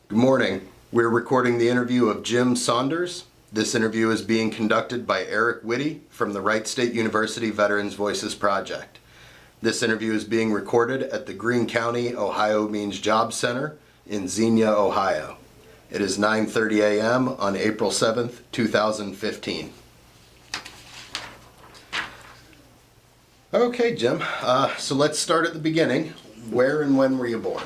Good morning. We're recording the interview of Jim Saunders. This interview is being conducted by Eric Whitty from the Wright State University Veterans Voices Project. This interview is being recorded at the Greene County Ohio Means Job Center in Xenia, Ohio. It is 9:30 a.m. on April 7th, 2015. Okay, Jim. So let's start at the beginning. Where and when were you born?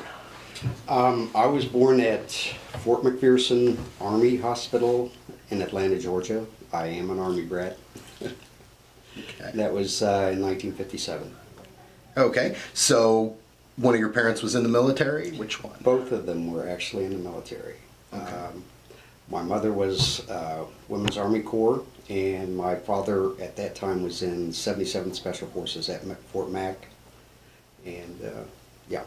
I was born at Fort McPherson Army Hospital in Atlanta, Georgia. I am an Army brat. Okay. That was in 1957. Okay, so one of your parents was in the military? Which one? Both of them were actually in the military. Okay. My mother was Women's Army Corps, and my father at that time was in 77 Special Forces at Fort Mac. And yeah.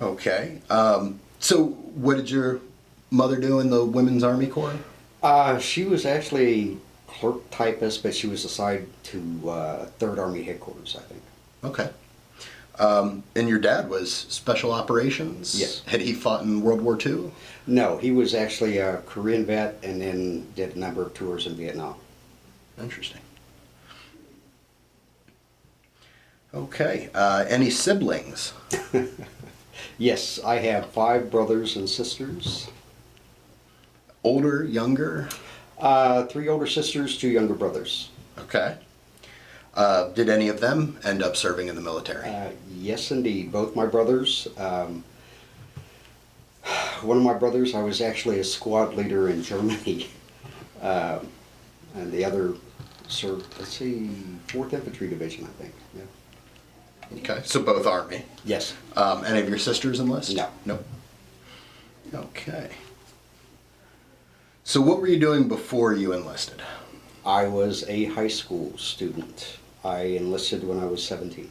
Okay. So what did your mother do in the Women's Army Corps? She was actually a clerk typist, but she was assigned to 3rd Army Headquarters, I think. Okay. And your dad was Special Operations? Yes. Had he fought in World War II? No, he was actually a Korean vet and then did a number of tours in Vietnam. Interesting. Okay. Any siblings? Yes, I have 5 brothers and sisters. Older, younger? 3 older sisters, 2 younger brothers. Okay. Did any of them end up serving in the military? Yes, indeed. Both my brothers. One of my brothers, I was actually a squad leader in Germany. And the other served, 4th Infantry Division, I think. Yeah. Okay, so both Army. Yes. Any of your sisters enlist? No. Nope. Okay. So what were you doing before you enlisted? I was a high school student. I enlisted when I was 17.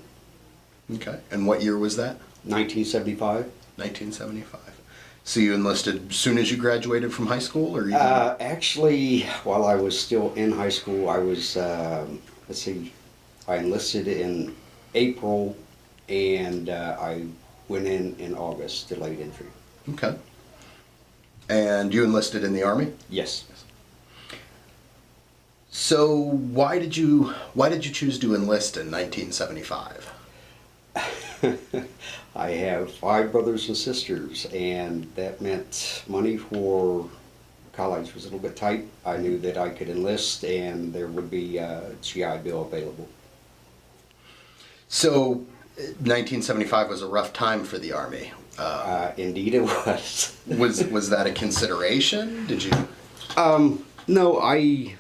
Okay. And what year was that? 1975. 1975. So you enlisted as soon as you graduated from high school, or you? Actually, while I was still in high school, I was, I enlisted in April, and I went in August, delayed entry. Okay. And you enlisted in the Army? Yes. So why did you choose to enlist in 1975? I have 5 brothers and sisters, and that meant money for college was a little bit tight. I knew that I could enlist, and there would be a GI Bill available. So 1975 was a rough time for the Army. Indeed it was. Was that a consideration? Did you? No, you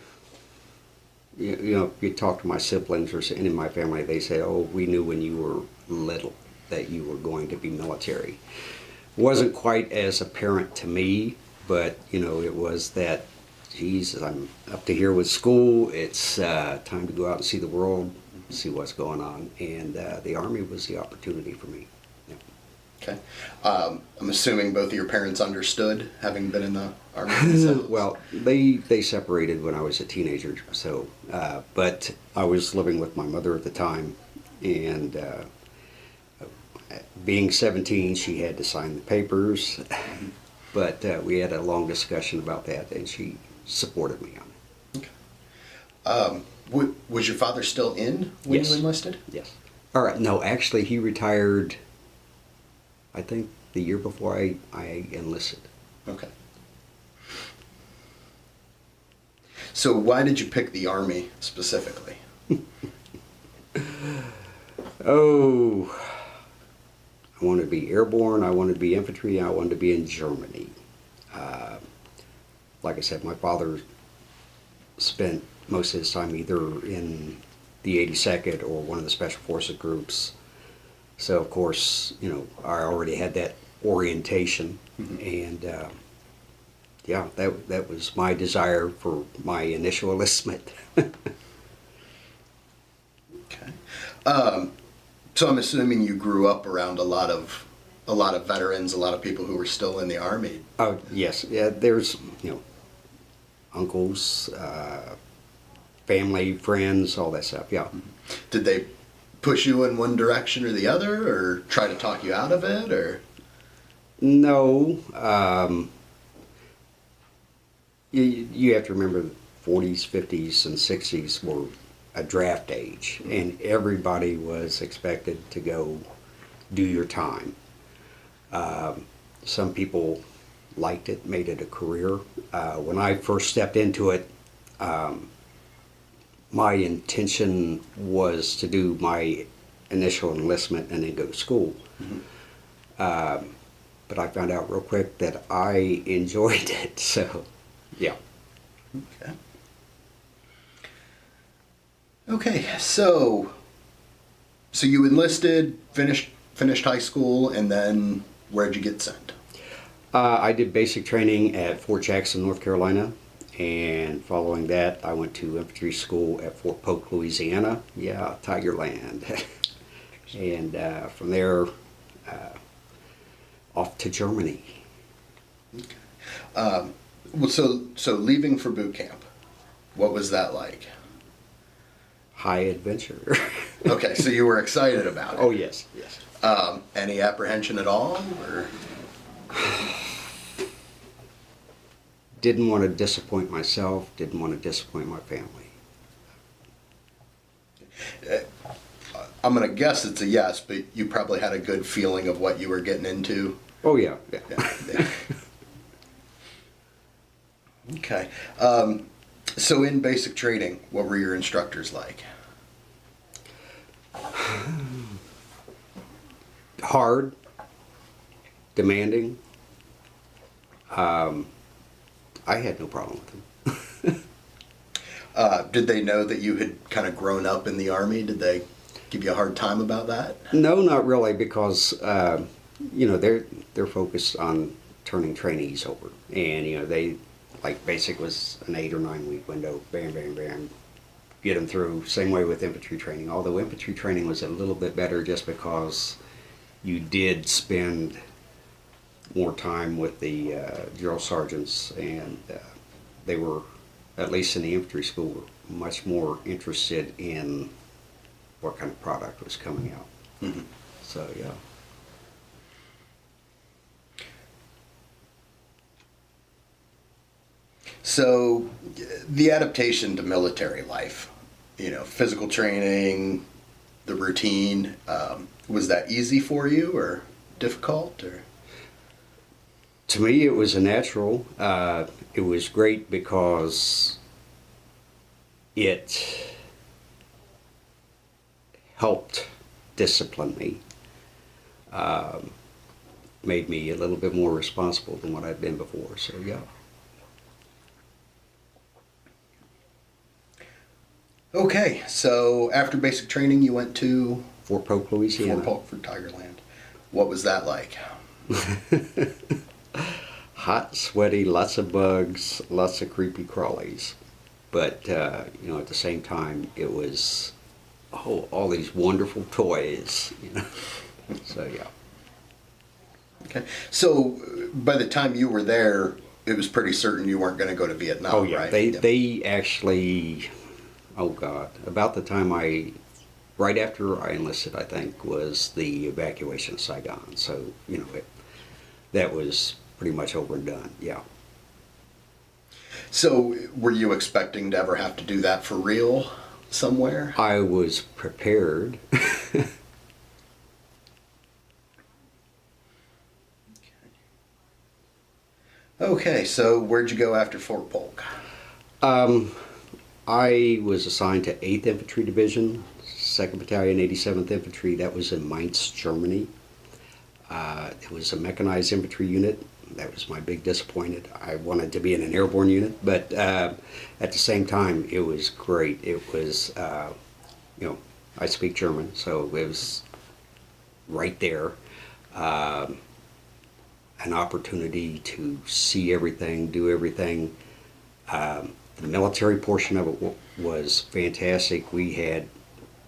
know, you talk to my siblings or any of my family, they say, oh, we knew when you were little that you were going to be military. Wasn't quite as apparent to me, but, you know, it was that, geez, I'm up to here with school, it's time to go out and see the world, see what's going on, and the Army was the opportunity for me. Yeah. Okay. I'm assuming both of your parents understood, having been in the Army themselves? Well, they separated when I was a teenager, so, but I was living with my mother at the time, and being 17, she had to sign the papers, but we had a long discussion about that, and she supported me on it. Okay. Was your father still in when you enlisted? Yes. All right. No, actually, he retired, I think, the year before I enlisted. Okay. So why did you pick the Army specifically? Oh, I wanted to be airborne, I wanted to be infantry, I wanted to be in Germany. Like I said, my father spent most of his time either in the 82nd or one of the Special Forces groups. So, of course, you know, I already had that orientation, and yeah, that was my desire for my initial enlistment. Okay. So I'm assuming you grew up around a lot of veterans, a lot of people who were still in the Army. Oh, yes. Yeah, there's, you know, uncles, family, friends, all that stuff, yeah. Did they push you in one direction or the other, or try to talk you out of it, or? No, you have to remember the 40s, 50s, and 60s were a draft age, and everybody was expected to go do your time. Some people liked it, made it a career. When I first stepped into it, my intention was to do my initial enlistment and then go to school. But I found out real quick that I enjoyed it, so yeah. Okay. Okay, so you enlisted, finished high school, and then where'd you get sent? I did basic training at Fort Jackson, North Carolina, and following that, I went to infantry school at Fort Polk, Louisiana. Yeah, Tigerland. And from there, off to Germany. Okay. Well, so leaving for boot camp, what was that like? High adventure. Okay, so you were excited about it. Oh yes, yes. Any apprehension at all, or? Didn't want to disappoint myself, didn't want to disappoint my family. I'm going to guess it's a yes, but you probably had a good feeling of what you were getting into. Oh yeah, yeah. Yeah. Okay. So in basic training, what were your instructors like? Hard, demanding. I had no problem with them. Did they know that you had kind of grown up in the Army? Did they give you a hard time about that? No, not really, because you know, they're focused on turning trainees over, and you know, they like basic was an 8 or 9 week window. Bam, bam, bam, get them through. Same way with infantry training. Although infantry training was a little bit better, just because you did spend more time with the drill sergeants, and they were, at least in the infantry school, much more interested in what kind of product was coming out. Mm-hmm. So yeah. So the adaptation to military life, you know, physical training, the routine, was that easy for you or difficult, or? To me, it was a natural. It was great because it helped discipline me, made me a little bit more responsible than what I'd been before. So yeah. Okay, so after basic training, you went to Fort Polk, Louisiana. Fort Polk for Tigerland. What was that like? Hot, sweaty, lots of bugs, lots of creepy crawlies. But, you know, at the same time, it was, oh, all these wonderful toys, you know. So, yeah. Okay, so by the time you were there, it was pretty certain you weren't going to go to Vietnam, Oh, yeah. right? They actually, oh, God, about the time right after I enlisted, I think, was the evacuation of Saigon. So, you know, that was pretty much over and done, yeah. So were you expecting to ever have to do that for real somewhere? I was prepared. Okay, so where'd you go after Fort Polk? I was assigned to 8th Infantry Division, 2nd Battalion, 87th Infantry. That was in Mainz, Germany. It was a mechanized infantry unit. That was my big disappointment. I wanted to be in an airborne unit, but at the same time, it was great. It was, you know, I speak German, so it was right there. An opportunity to see everything, do everything. The military portion of it was fantastic. We had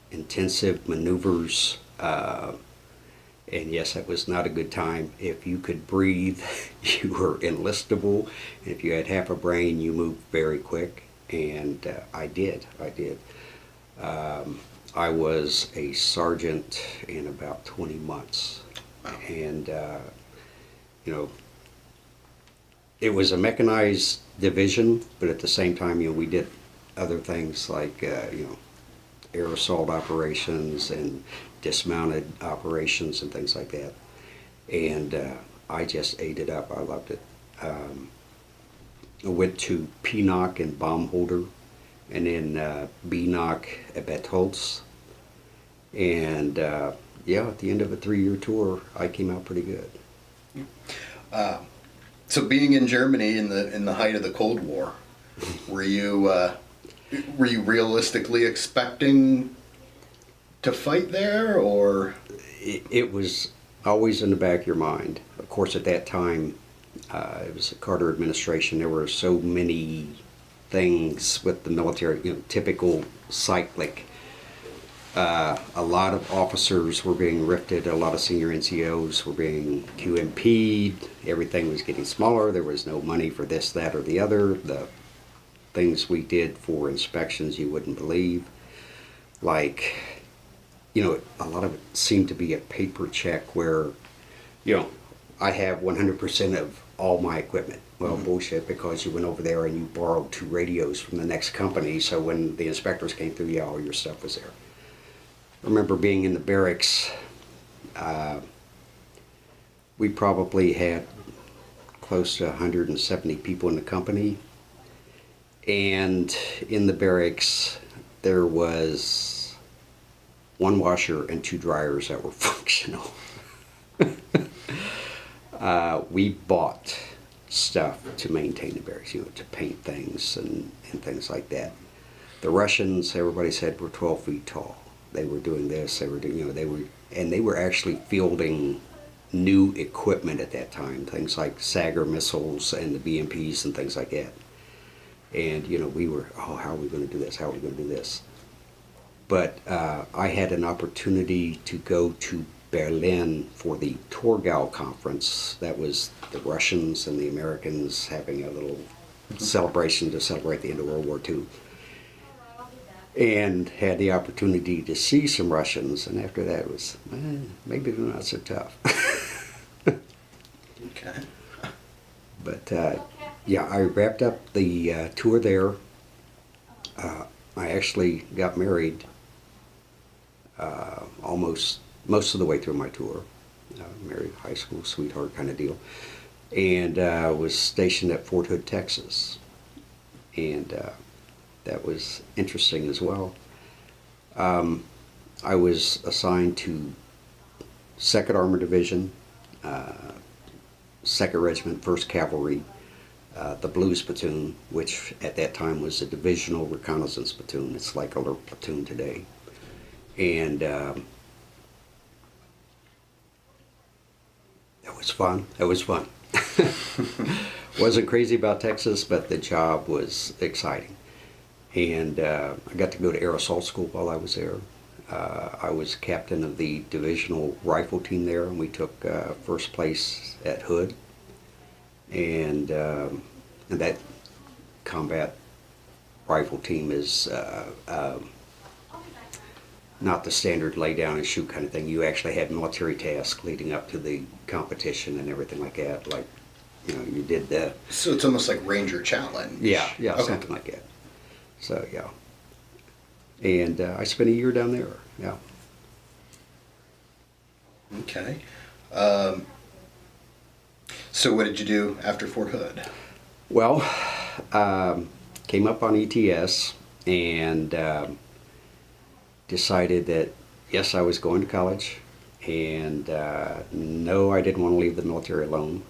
intensive maneuvers, and yes, that was not a good time. If you could breathe, you were enlistable. And if you had half a brain, you moved very quick. And I did. I was a sergeant in about 20 months. Wow. And you know, it was a mechanized division, but at the same time, you know, we did other things like, you know, air assault operations and dismounted operations and things like that. And I just ate it up. I loved it. I went to PNOC and bomb holder, and then BNOC at Betholz. And yeah, at the end of a 3-year tour, I came out pretty good. So being in Germany in the height of the Cold War, were you realistically expecting to fight there, or? It was always in the back of your mind. Of course, at that time, it was the Carter administration. There were so many things with the military, you know, typical cyclic. A lot of officers were being rifted. A lot of senior NCOs were being QMP'd. Everything was getting smaller. There was no money for this, that, or the other. The things we did for inspections you wouldn't believe. Like, you know, a lot of it seemed to be a paper check where, you know, I have 100% of all my equipment. Well, bullshit, because you went over there and you borrowed 2 radios from the next company, so when the inspectors came through, yeah, all your stuff was there. I remember being in the barracks. We probably had close to 170 people in the company, and in the barracks there was 1 washer and 2 dryers that were functional. We bought stuff to maintain the barracks, you know, to paint things and things like that. The Russians, everybody said, were 12 feet tall. They were doing this, they were doing, you know, they were actually fielding new equipment at that time, things like Sager missiles and the BMPs and things like that. And, you know, we were, oh, how are we going to do this? How are we going to do this? But I had an opportunity to go to Berlin for the Torgau conference. That was the Russians and the Americans having a little celebration to celebrate the end of World War II. And had the opportunity to see some Russians, and after that it was, maybe they're not so tough. Okay. But yeah, I wrapped up the tour there. I actually got married almost most of the way through my tour. Married high school sweetheart kind of deal. And was stationed at Fort Hood, Texas. And that was interesting as well. I was assigned to 2nd Armored Division, 2nd Regiment, 1st Cavalry, the Blues Platoon, which at that time was a divisional reconnaissance platoon. It's like a little platoon today. And it was fun. It was fun. Wasn't crazy about Texas, but the job was exciting. And I got to go to air assault school while I was there. I was captain of the divisional rifle team there, and we took 1st place at Hood. And that combat rifle team is not the standard lay down and shoot kind of thing. You actually had military tasks leading up to the competition and everything like that. Like, you know, you did the... So it's almost like Ranger Challenge. Yeah, Okay. something like that. So, yeah. And I spent a year down there, yeah. Okay. So what did you do after Fort Hood? Well, came up on ETS and decided that, yes, I was going to college, and no, I didn't want to leave the military alone.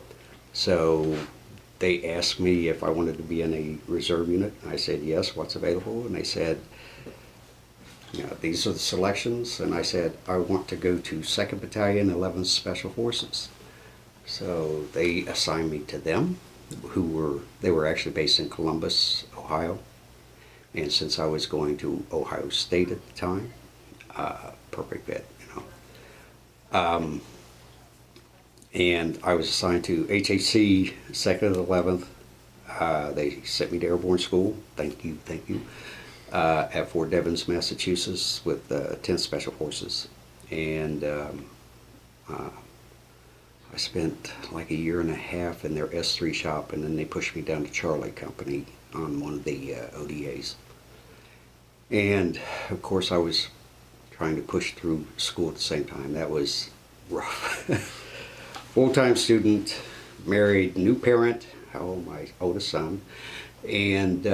So they asked me if I wanted to be in a reserve unit. I said, yes, what's available? And they said, you know, these are the selections. And I said, I want to go to 2nd Battalion, 11th Special Forces. So they assigned me to them, they were actually based in Columbus, Ohio. And since I was going to Ohio State at the time, perfect fit, you know. And I was assigned to HHC 2nd and 11th. They sent me to airborne school, thank you, at Fort Devens, Massachusetts with 10th Special Forces. And I spent like a year and a half in their S3 shop, and then they pushed me down to Charlie Company on one of the ODAs. And of course I was trying to push through school at the same time. That was rough. Full-time student, married, new parent, my oldest son, and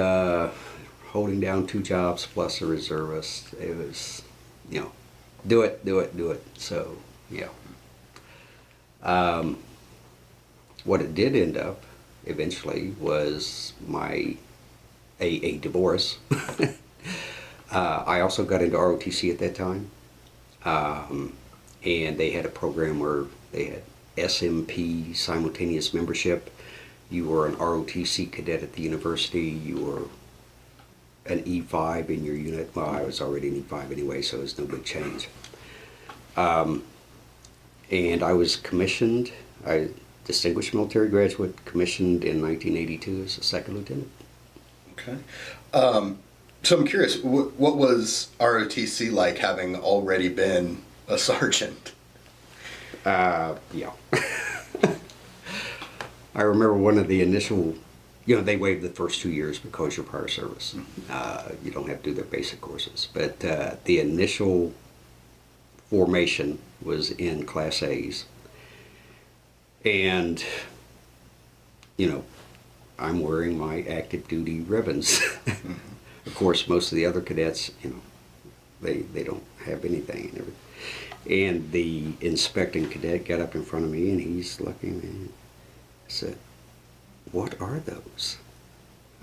holding down 2 jobs plus a reservist. It was, do it. So, yeah. What it did end up eventually was a divorce. I also got into ROTC at that time, and they had a program where they had SMP simultaneous membership. You were an ROTC cadet at the university. You were an E5 in your unit. Well, I was already an E5 anyway, so it was no big change. And I was commissioned. Distinguished military graduate, commissioned in 1982 as a second lieutenant. Okay. So I'm curious, what was ROTC like, having already been a sergeant? Yeah. I remember one of the initial, they waived the first 2 years because you're prior service. You don't have to do their basic courses. But the initial formation was in Class A's. And, I'm wearing my active duty ribbons. Of course, most of the other cadets, they don't have anything and everything. And the inspecting cadet got up in front of me, and he's looking at me and said, "What are those?"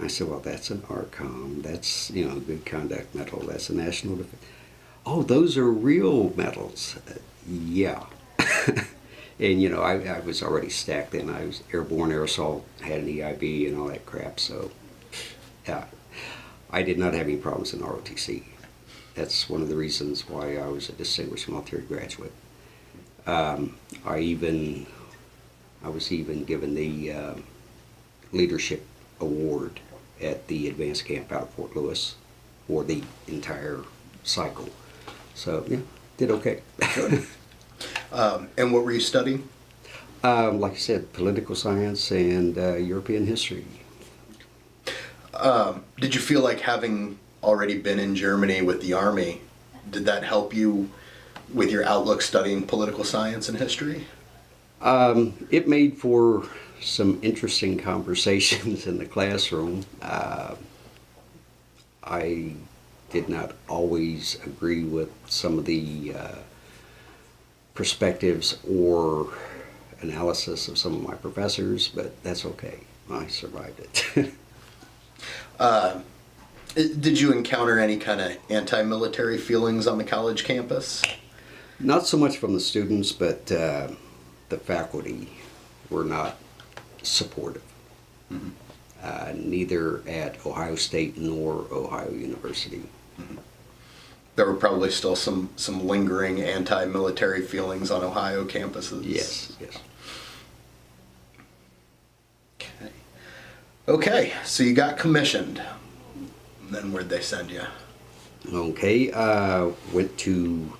I said, "Well, that's an ARCOM. That's, good conduct medal. That's a national defense." "Oh, those are real medals." Yeah. And, I was already stacked then. I was airborne aerosol, had an EIB and all that crap. So, yeah, I did not have any problems in ROTC. That's one of the reasons why I was a distinguished military graduate. I was even given the leadership award at the advanced camp out of Fort Lewis for the entire cycle. So, yeah, did okay. Good. And what were you studying? Like I said, political science and European history. Did you feel like, having already been in Germany with the Army, did that help you with your outlook studying political science and history? It made for some interesting conversations in the classroom. I did not always agree with some of the perspectives or analysis of some of my professors, but that's okay. I survived it. Did you encounter any kind of anti-military feelings on the college campus? Not so much from the students, but the faculty were not supportive. Mm-hmm. Neither at Ohio State nor Ohio University. Mm-hmm. There were probably still some lingering anti-military feelings on Ohio campuses. Yes. Okay, so you got commissioned. Then where'd they send you? Okay, went to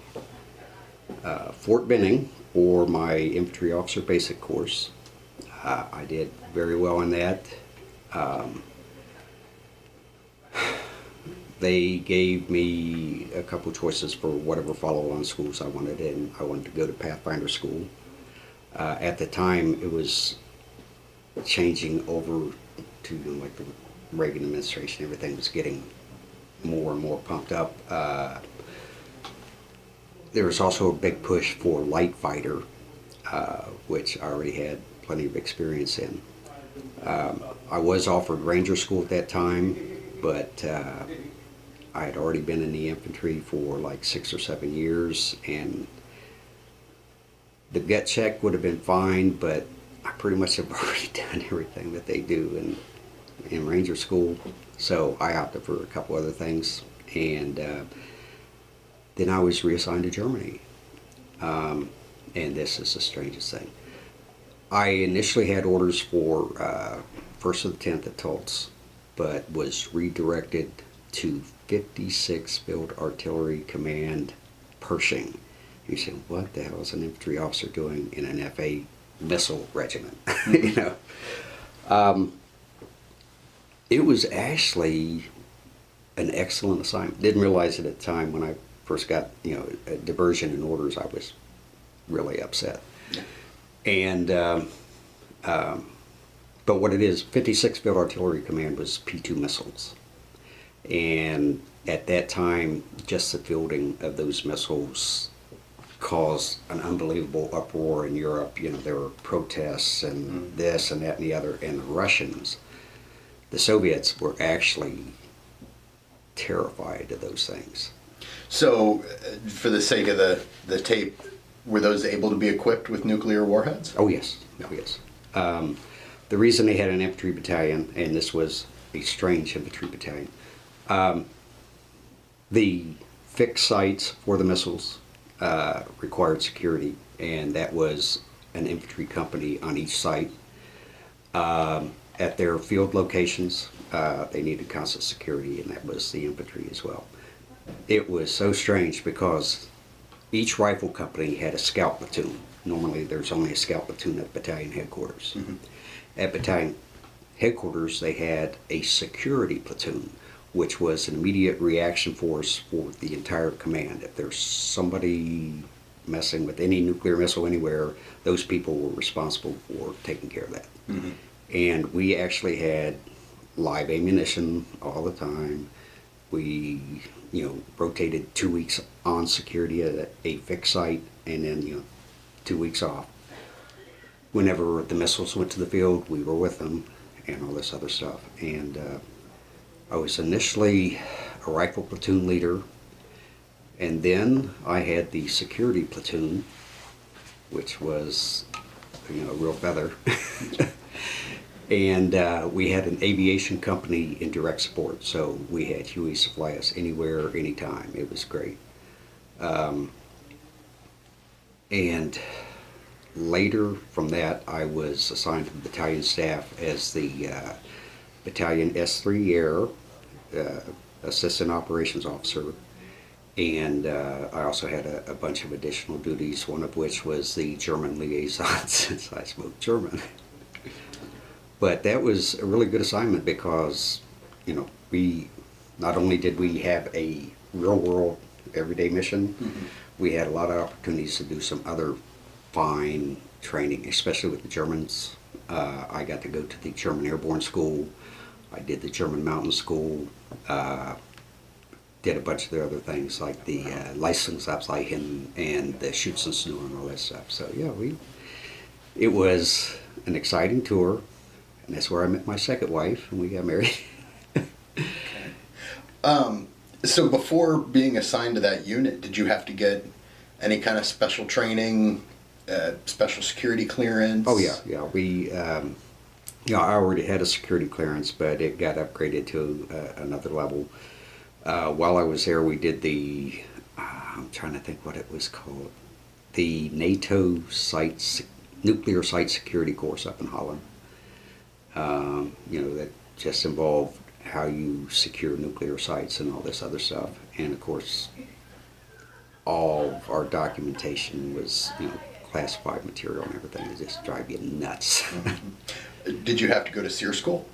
Fort Benning for my infantry officer basic course. I did very well in that. They gave me a couple choices for whatever follow-on schools I wanted, and I wanted to go to Pathfinder School. At the time, it was changing over to like the Reagan administration. Everything was getting more and more pumped up. There was also a big push for light fighter, which I already had plenty of experience in. I was offered Ranger School at that time, but I had already been in the infantry for like 6 or 7 years, and the gut check would have been fine, but I pretty much have already done everything that they do in Ranger School. So I opted for a couple other things, and then I was reassigned to Germany. And this is the strangest thing. I initially had orders for 1st of the 10th at Tulsa, but was redirected to 56 Field Artillery Command, Pershing. You say, what the hell is an infantry officer doing in an FA missile regiment. You know, it was actually an excellent assignment. Didn't realize it at the time when I first got, you know, a diversion in orders. I was really upset. Yeah. And but what it is, 56th Field Artillery Command was P2 missiles, and at that time, just the fielding of those missiles caused an unbelievable uproar in Europe. You know, there were protests and this and that and the other, and the Russians, the Soviets were actually terrified of those things. So, for the sake of the tape, were those able to be equipped with nuclear warheads? Oh yes, oh yes. The reason they had an infantry battalion, and this was a strange infantry battalion, the fixed sites for the missiles required security, and that was an infantry company on each site. At their field locations, they needed constant security, and that was the infantry as well. It was so strange because each rifle company had a scout platoon. Normally there's only a scout platoon at battalion headquarters. Mm-hmm. At battalion headquarters they had a security platoon, which was an immediate reaction force for the entire command. If there's somebody messing with any nuclear missile anywhere, those people were responsible for taking care of that. Mm-hmm. And we actually had live ammunition all the time. We, you know, rotated 2 weeks on security at a fixed site, and then, you know, 2 weeks off. Whenever the missiles went to the field, we were with them, and all this other stuff. And I was initially a rifle platoon leader, and then I had the security platoon, which was, you know, a real feather. And we had an aviation company in direct support, so we had Hueys to fly us anywhere, anytime. It was great. And later from that, I was assigned to the battalion staff as the Battalion S3 Air Assistant Operations Officer. And I also had a bunch of additional duties, one of which was the German liaison, since I spoke German. But that was a really good assignment because, you know, we not only did we have a real world everyday mission, mm-hmm. we had a lot of opportunities to do some other fine training, especially with the Germans. I got to go to the German Airborne School. I did the German Mountain School. Did a bunch of the other things like the Leistungsabzeichen and the Schützenschnur and all that stuff. So yeah, it was an exciting tour. And that's where I met my second wife, and we got married. Okay. So before being assigned to that unit, did you have to get any kind of special training, special security clearance? Oh yeah. We, I already had a security clearance, but it got upgraded to another level. While I was there, we did the, I'm trying to think what it was called, the NATO nuclear site security course up in Holland. You know, that just involved how you secure nuclear sites and all this other stuff. And of course, all of our documentation was, you know, classified material and everything. It just drive you nuts. Mm-hmm. Did you have to go to SEER school?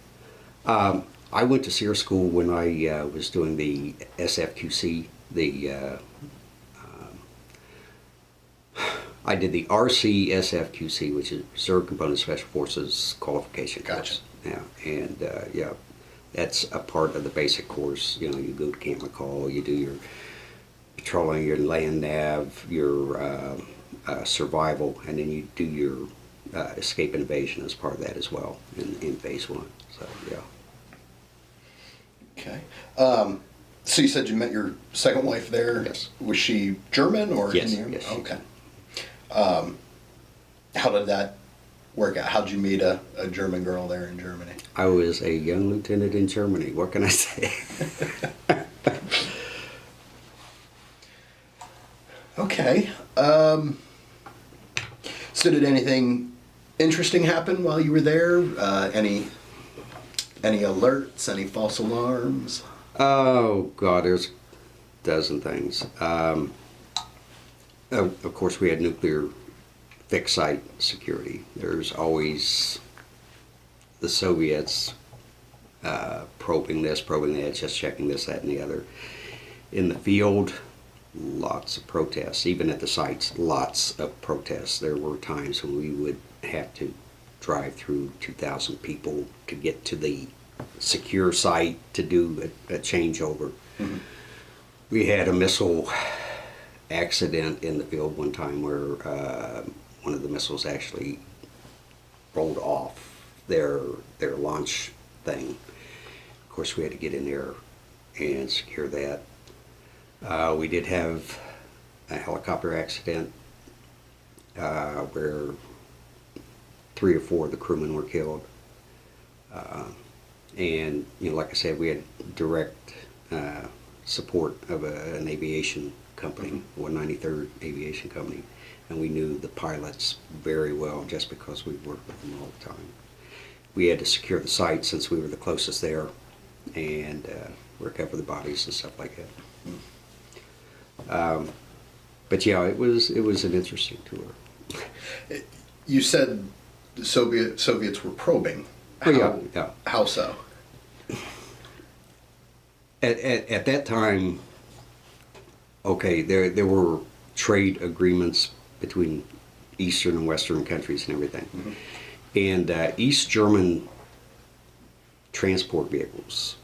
I went to SEER school when I was doing the SFQC, I did the RCSFQC, which is Reserve Component Special Forces Qualification Gotcha. Course. Yeah, and yeah, that's a part of the basic course. You know, you go to Camp McCall, you do your patrolling, your land nav, your survival, and then you do your escape and evasion as part of that as well in phase one. So yeah. Okay. So you said you met your second wife there. Yes. Was she German or yes, Indian? Yes. Okay. How did that work out? How'd you meet a German girl there in Germany? I was a young lieutenant in Germany. What can I say? Okay. So did anything interesting happen while you were there? Any alerts? Any false alarms? Oh God, there's a dozen things. Of course, we had nuclear fixed site security. There's always the Soviets probing this, probing that, just checking this, that, and the other. In the field, lots of protests. Even at the sites, lots of protests. There were times when we would have to drive through 2,000 people to get to the secure site to do a changeover. Mm-hmm. We had a missile accident in the field one time where one of the missiles actually rolled off their launch thing. Of course, we had to get in there and secure that. We did have a helicopter accident where 3 or 4 of the crewmen were killed. And, like I said, we had direct support of an aviation company, 193rd Aviation Company, and we knew the pilots very well just because we worked with them all the time. We had to secure the site since we were the closest there, and recover the bodies and stuff like that. But yeah, it was an interesting tour. You said the Soviets were probing. Yeah. How so? At that time, okay, there were trade agreements between Eastern and Western countries and everything. Mm-hmm. And East German transport vehicles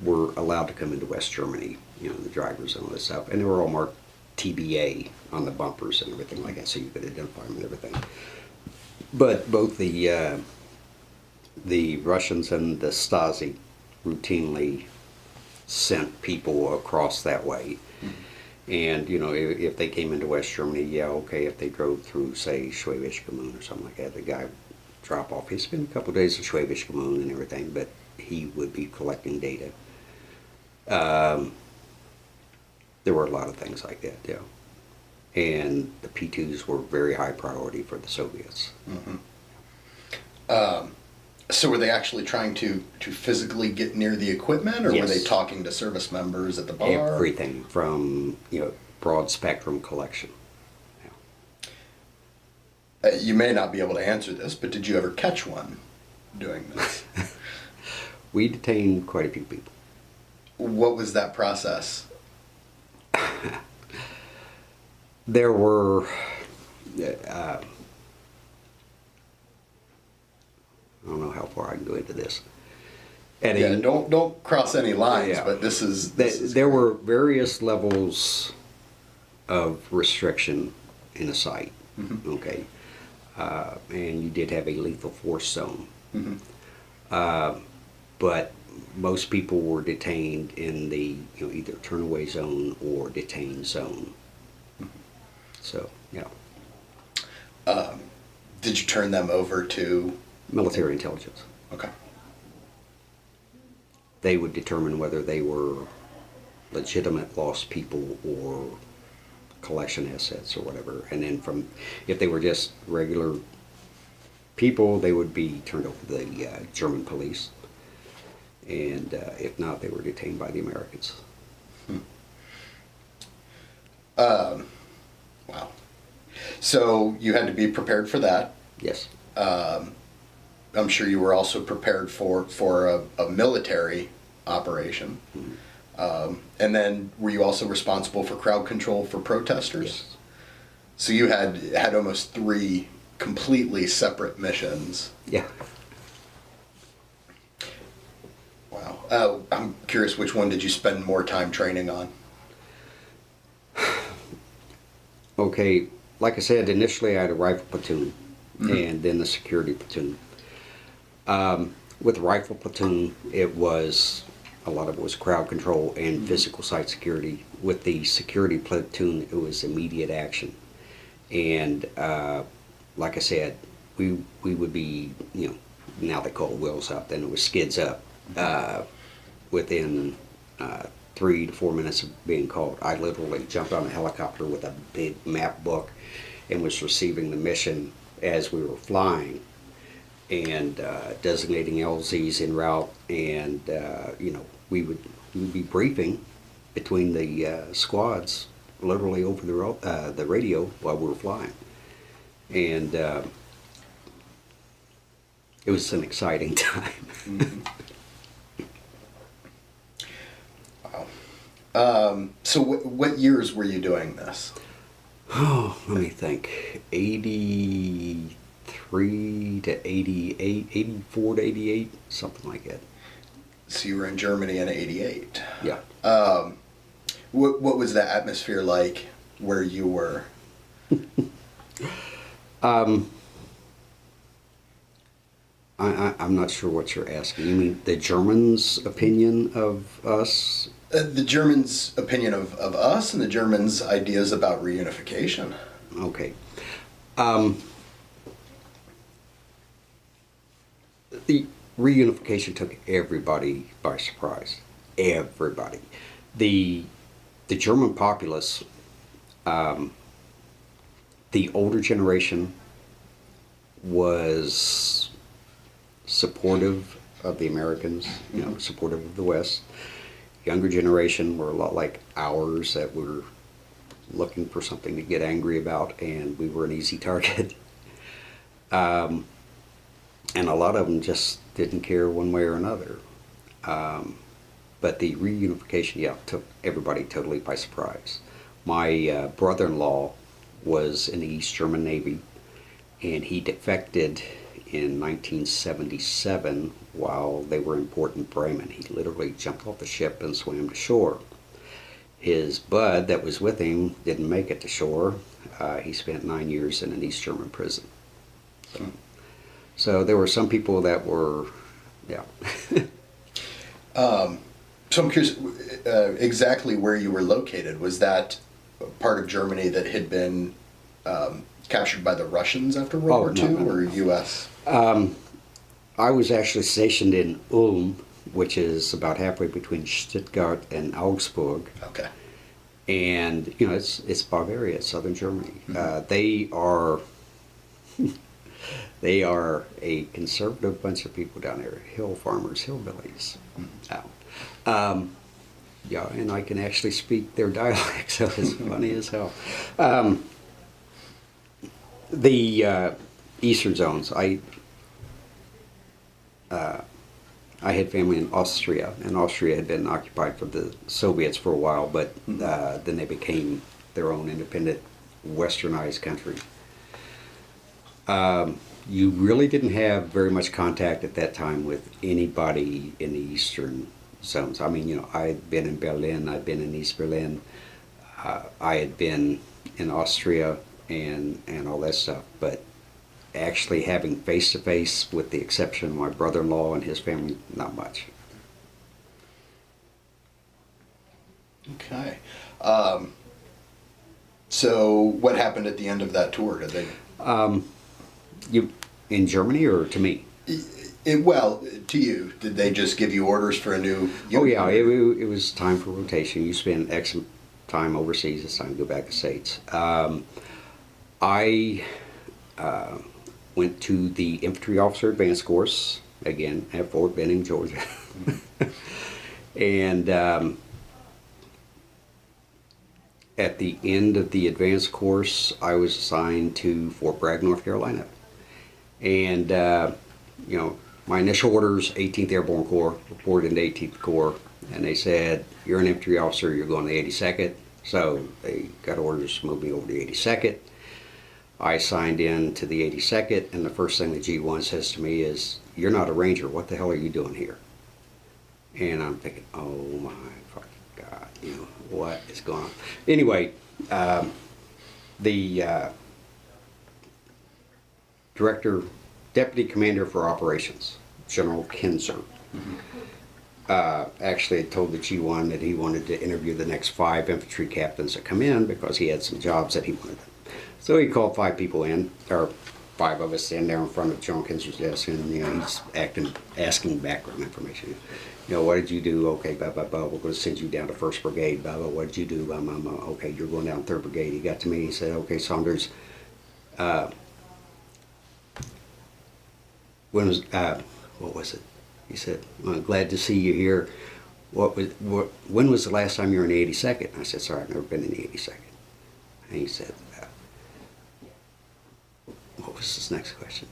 were allowed to come into West Germany, the drivers and all this stuff. And they were all marked TBA on the bumpers and everything like that, so you could identify them and everything. But both the Russians and the Stasi routinely sent people across that way. Mm-hmm. And, if they came into West Germany, yeah, okay, if they drove through, say, Schwäbisch Gmünd or something like that, the guy would drop off. He'd spend a couple of days in Schwäbisch Gmünd and everything, but he would be collecting data. There were a lot of things like that, yeah. And the P2s were very high priority for the Soviets. Mm-hmm. So were they actually trying to physically get near the equipment, or yes. Were they talking to service members at the bar? Everything from, broad spectrum collection. Yeah. You may not be able to answer this, but did you ever catch one doing this? We detained quite a few people. What was that process? There were I don't know how far I can go into this. Don't cross any lines. Yeah. But this is there were various levels of restriction in a site. Mm-hmm. Okay, and you did have a lethal force zone. Mm-hmm. But most people were detained in the either turnaway zone or detained zone. Mm-hmm. So yeah. Did you turn them over to military intelligence? Okay. They would determine whether they were legitimate lost people or collection assets or whatever. And then if they were just regular people, they would be turned over to the German police. And if not, they were detained by the Americans. Wow. So you had to be prepared for that. Yes. I'm sure you were also prepared for a military operation. Mm-hmm. And then were you also responsible for crowd control for protesters? Yes. So you had almost 3 completely separate missions. Yeah. Wow. I'm curious, which one did you spend more time training on? Okay, like I said, initially I had a rifle platoon. Mm-hmm. And then the security platoon. With the rifle platoon, a lot of it was crowd control and mm-hmm. physical site security. With the security platoon, it was immediate action. And like I said, we would be, now they call it wheels up, then it was skids up. Within 3 to 4 minutes of being called, I literally jumped on a helicopter with a big map book and was receiving the mission as we were flying and designating LZs en route, and we would be briefing between the squads literally over the radio while we were flying. And it was an exciting time. Mm-hmm. So what years were you doing this? Oh, let me think. 83 to 88, 84 to 88, something like that. So you were in Germany in '88. Yeah. What was the atmosphere like where you were? I'm not sure what you're asking. You mean the Germans' opinion of us? The Germans' opinion of us and the Germans' ideas about reunification. Okay. The reunification took everybody by surprise. Everybody. The German populace, the older generation was supportive of the Americans, you know, supportive of the West. Younger generation were a lot like ours, that were looking for something to get angry about, and we were an easy target. And a lot of them just didn't care one way or another. But the reunification, yeah, took everybody totally by surprise. My brother-in-law was in the East German Navy, and he defected in 1977 while they were in port in Bremen. He literally jumped off the ship and swam to shore. His bud that was with him didn't make it to shore. He spent 9 years in an East German prison. So there were some people that were, yeah. So I'm curious, exactly where you were located. Was that part of Germany that had been captured by the Russians after World War II, or U.S.? I was actually stationed in Ulm, which is about halfway between Stuttgart and Augsburg. Okay. And you know, it's Bavaria, it's southern Germany. They are they are a conservative bunch of people down there, hill farmers, hillbillies. Yeah, and I can actually speak their dialect, so it's funny as hell. The eastern zones, I had family in Austria, and Austria had been occupied for the Soviets for a while, but then they became their own independent, westernized country. You really didn't have very much contact at that time with anybody in the eastern zones. I mean, you know, I had been in Berlin, I'd been in East Berlin, I had been in Austria and all that stuff, but actually having face-to-face, with the exception of my brother-in-law and his family, not much. Okay. So what happened at the end of that tour? Did they... You in Germany or to me? Well, to you. Did they just give you orders for a new... Oh yeah, it was time for rotation. You spend X time overseas, it's time to go back to the States. I went to the Infantry Officer Advanced Course, again, at Fort Benning, Georgia. And at the end of the advanced course, I was assigned to Fort Bragg, North Carolina. And, you know, my initial orders, 18th Airborne Corps, reported into 18th Corps, and they said, you're an infantry officer, you're going to the 82nd. So they got orders to move me over to the 82nd. I signed in to the 82nd, and the first thing the G1 says to me is, you're not a Ranger, what the hell are you doing here? And I'm thinking, oh my fucking God, you know, what is going on? Anyway, the Deputy Commander for Operations, General Kinzer, actually had told the G1 that he wanted to interview the next 5 infantry captains that come in because he had some jobs that he wanted. So he called 5 people in, or 5 of us in there in front of General Kinzer's desk, and you know, he's asking background information. You know, what did you do? Okay, blah, blah, blah, we're going to send you down to 1st Brigade, blah, blah, what did you do? Blah, blah, blah. Okay, you're going down 3rd Brigade. He got to me, he said, okay, Saunders, when was, what was it? He said, I'm glad to see you here. When was the last time you were in the 82nd? I said, sorry, I've never been in the 82nd. And he said, was his next question?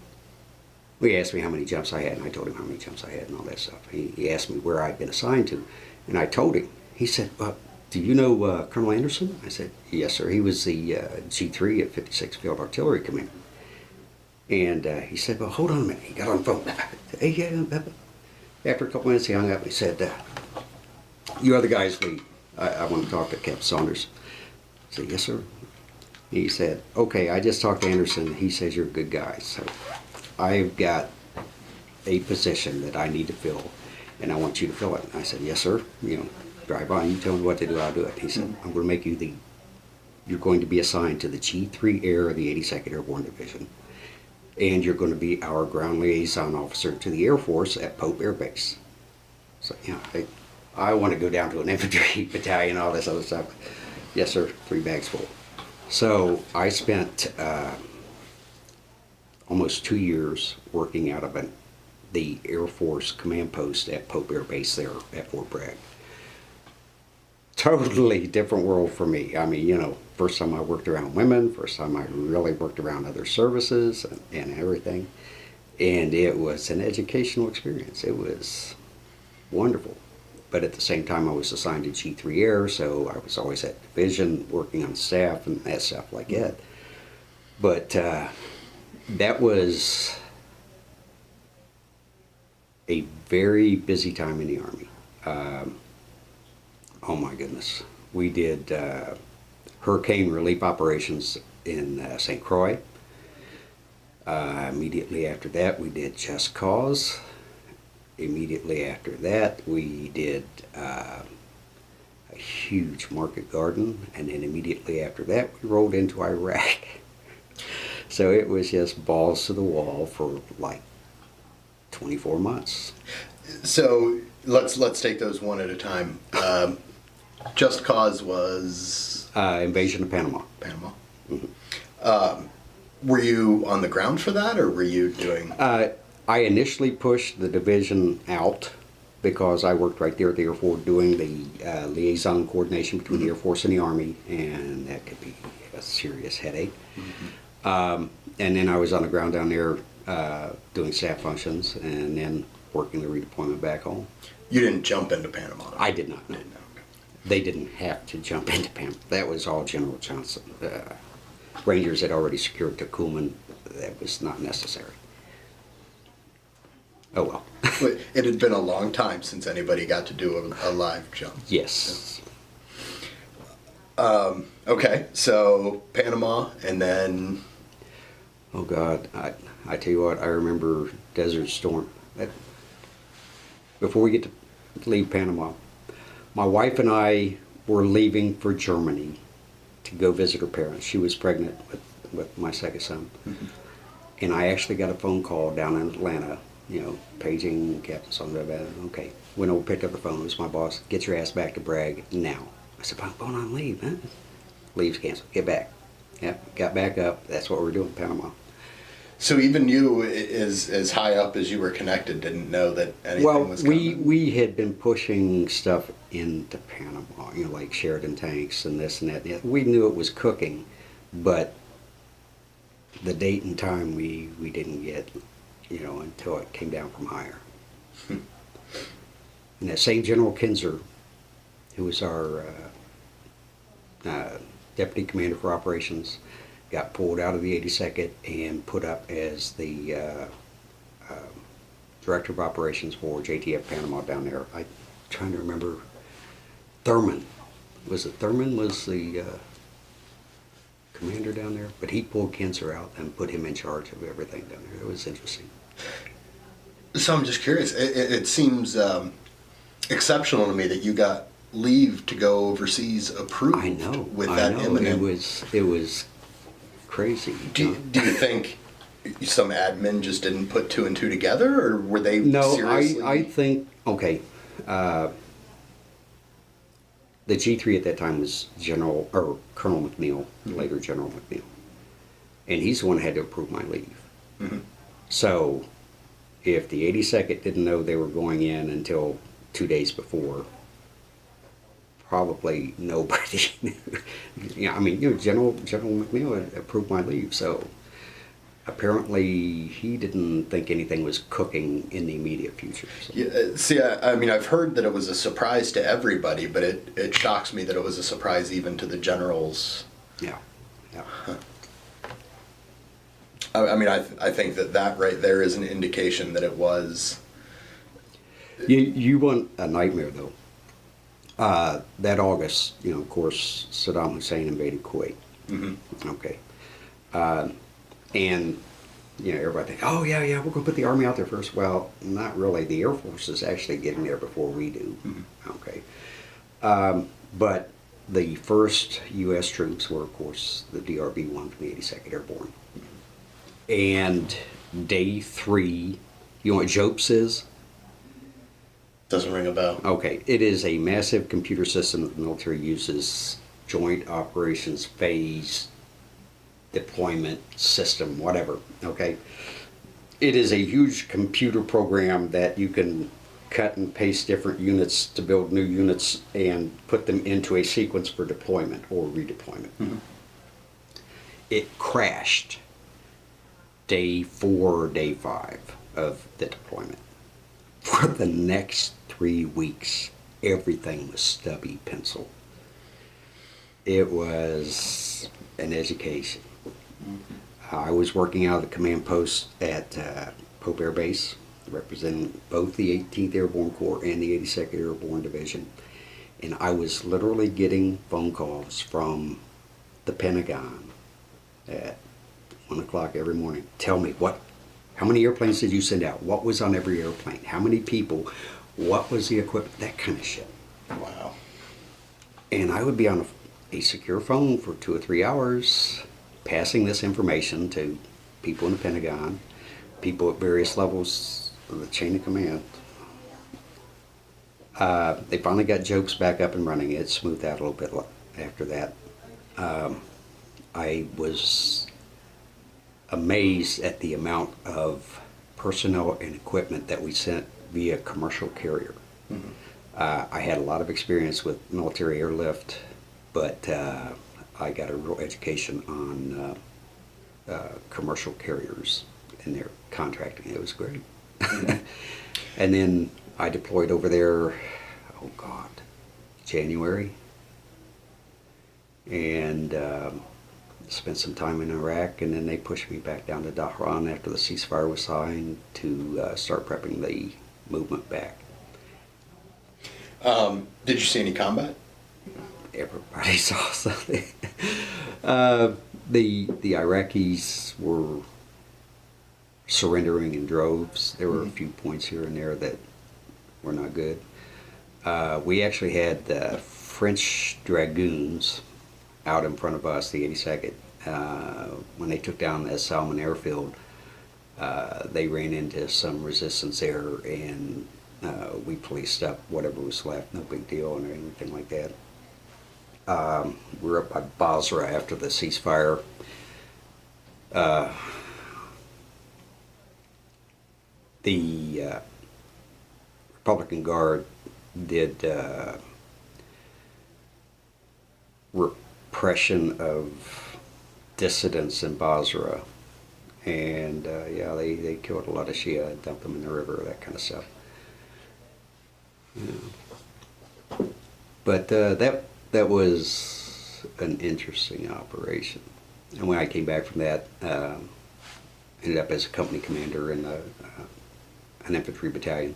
Well, he asked me how many jumps I had, and I told him how many jumps I had and all that stuff. He asked me where I'd been assigned to, and I told him. He said, well, do you know Colonel Anderson? I said, yes, sir. He was the G3 at 56th Field Artillery Command. And he said, well, hold on a minute. He got on the phone. Hey, yeah. After a couple minutes, he hung up and he said, you other guys lead. I want to talk to Captain Saunders. I said, yes, sir. He said, okay, I just talked to Anderson. He says you're a good guy. So I've got a position that I need to fill, and I want you to fill it. And I said, yes, sir. You know, drive on. You tell me what to do, I'll do it. He said, I'm going to make you you're going to be assigned to the G3 Air of the 82nd Airborne Division, and you're going to be our ground liaison officer to the Air Force at Pope Air Base. So, you know, I want to go down to an infantry battalion, all this other stuff. Yes, sir, 3 bags full. So I spent almost 2 years working out of the Air Force command post at Pope Air Base there at Fort Bragg. Totally different world for me. I mean, you know, first time I worked around women, first time I really worked around other services and everything. And it was an educational experience. It was wonderful. But at the same time, I was assigned to G3 Air, so I was always at division, working on staff and that stuff like that. But that was a very busy time in the Army. Oh my goodness. We did hurricane relief operations in St. Croix. Immediately after that, we did Just Cause. Immediately after that, we did a huge market garden, and then immediately after that, we rolled into Iraq. So it was just balls to the wall for like 24 months. So let's take those one at a time. Just Cause was Invasion of Panama. Panama. Mm-hmm. Were you on the ground for that, or were you doing? I initially pushed the division out because I worked right there at the Air Force doing the liaison coordination between the Air Force and the Army, and that could be a serious headache. Mm-hmm. And then I was on the ground down there doing staff functions and then working the redeployment back home. You didn't jump into Panama? I did not. No. They didn't have to jump into Panama. That was all General Johnson. Rangers had already secured Tucuman. That was not necessary. Oh well. But it had been a long time since anybody got to do a live jump. Yes. Okay, so Panama, and then... Oh God, I tell you what, I remember Desert Storm. Before we get to leave Panama, my wife and I were leaving for Germany to go visit her parents. She was pregnant with my second son. Mm-hmm. And I actually got a phone call down in Atlanta, you know, paging Captain Saunders. Okay, went over, picked up the phone. It was my boss. Get your ass back to Bragg now. I said, I'm going on leave, man. Leave's canceled. Get back. Yep, got back up. That's what we're doing in Panama. So even you, as high up as you were connected, didn't know that anything was coming? We had been pushing stuff into Panama, you know, like Sheridan tanks and this and that. We knew it was cooking, but the date and time we didn't get, you know, until it came down from higher. And that same General Kinzer, who was our deputy commander for operations, got pulled out of the 82nd and put up as the director of operations for JTF Panama down there. I'm trying to remember. Thurman. Was it Thurman was the commander down there? But he pulled Kinzer out and put him in charge of everything down there. It was interesting. So I'm just curious. It seems exceptional to me that you got leave to go overseas approved. I know. With that imminent. It was crazy. Do you think some admin just didn't put two and two together, or were they seriously? I think, okay, the G3 at that time was Colonel McNeil, later General McNeil, and he's the one who had to approve my leave. Mm-hmm. So if the 82nd didn't know they were going in until 2 days before, probably nobody knew. Yeah, I mean, you know, General McNeil had approved my leave, so apparently he didn't think anything was cooking in the immediate future. So. Yeah, see, I mean, I've heard that it was a surprise to everybody, but it shocks me that it was a surprise even to the generals. Yeah, yeah. I mean, I think that right there is an indication that it was. You want a nightmare, though. That August, of course, Saddam Hussein invaded Kuwait. Mm-hmm. Okay. And, everybody think, oh, yeah, we're going to put the Army out there first. Well, not really. The Air Force is actually getting there before we do. Mm-hmm. Okay. But the first U.S. troops were, of course, the DRB-1 from the 82nd Airborne. And day 3, you know what JOPES is? Doesn't ring a bell. Okay, it is a massive computer system that the military uses, Joint Operations Phase Deployment System, whatever, okay? It is a huge computer program that you can cut and paste different units to build new units and put them into a sequence for deployment or redeployment. Mm-hmm. It crashed day 4 or day 5 of the deployment. For the next 3 weeks, everything was stubby pencil. It was an education. Mm-hmm. I was working out of the command post at Pope Air Base, representing both the 18th Airborne Corps and the 82nd Airborne Division. And I was literally getting phone calls from the Pentagon at 1 o'clock every morning. Tell me, how many airplanes did you send out? What was on every airplane? How many people? What was the equipment? That kind of shit. Wow. And I would be on a secure phone for 2 or 3 hours, passing this information to people in the Pentagon, people at various levels of the chain of command. They finally got JOPES back up and running. It smoothed out a little bit after that. I was amazed at the amount of personnel and equipment that we sent via commercial carrier. Mm-hmm. I had a lot of experience with military airlift, but I got a real education on commercial carriers and their contracting. It was great. Mm-hmm. And then I deployed over there, January, and spent some time in Iraq, and then they pushed me back down to Dhahran after the ceasefire was signed to start prepping the movement back. Did you see any combat? Everybody saw something. The Iraqis were surrendering in droves. There were a few points here and there that were not good. We actually had French dragoons out in front of us, the 82nd. When they took down the Salman airfield, they ran into some resistance there, and we policed up whatever was left. No big deal or anything like that. We were up by Basra after the ceasefire. The Republican Guard did repression of dissidents in Basra, and they killed a lot of Shia, dumped them in the river, that kind of stuff. Yeah. But that was an interesting operation. And when I came back from that, ended up as a company commander in an infantry battalion.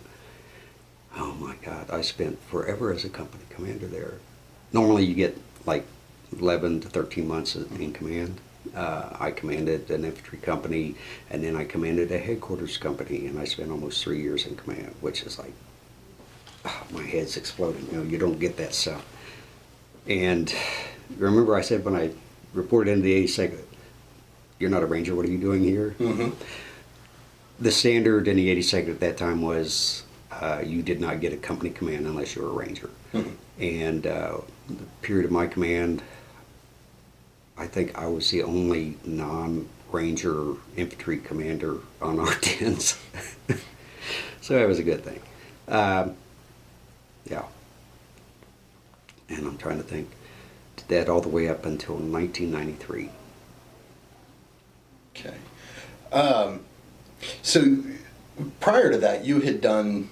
Oh my God, I spent forever as a company commander there. Normally you get like 11 to 13 months in command. I commanded an infantry company, and then I commanded a headquarters company, and I spent almost 3 years in command, which is like, my head's exploding. You don't get that stuff. And remember I said when I reported into the 82nd, you're not a Ranger, what are you doing here? Mm-hmm. The standard in the 82nd at that time was you did not get a company command unless you were a Ranger. Mm-hmm. And the period of my command, I think I was the only non-Ranger infantry commander on our tens. So that was a good thing. Yeah. And I'm trying to think. Did that all the way up until 1993. Okay. So prior to that, you had done,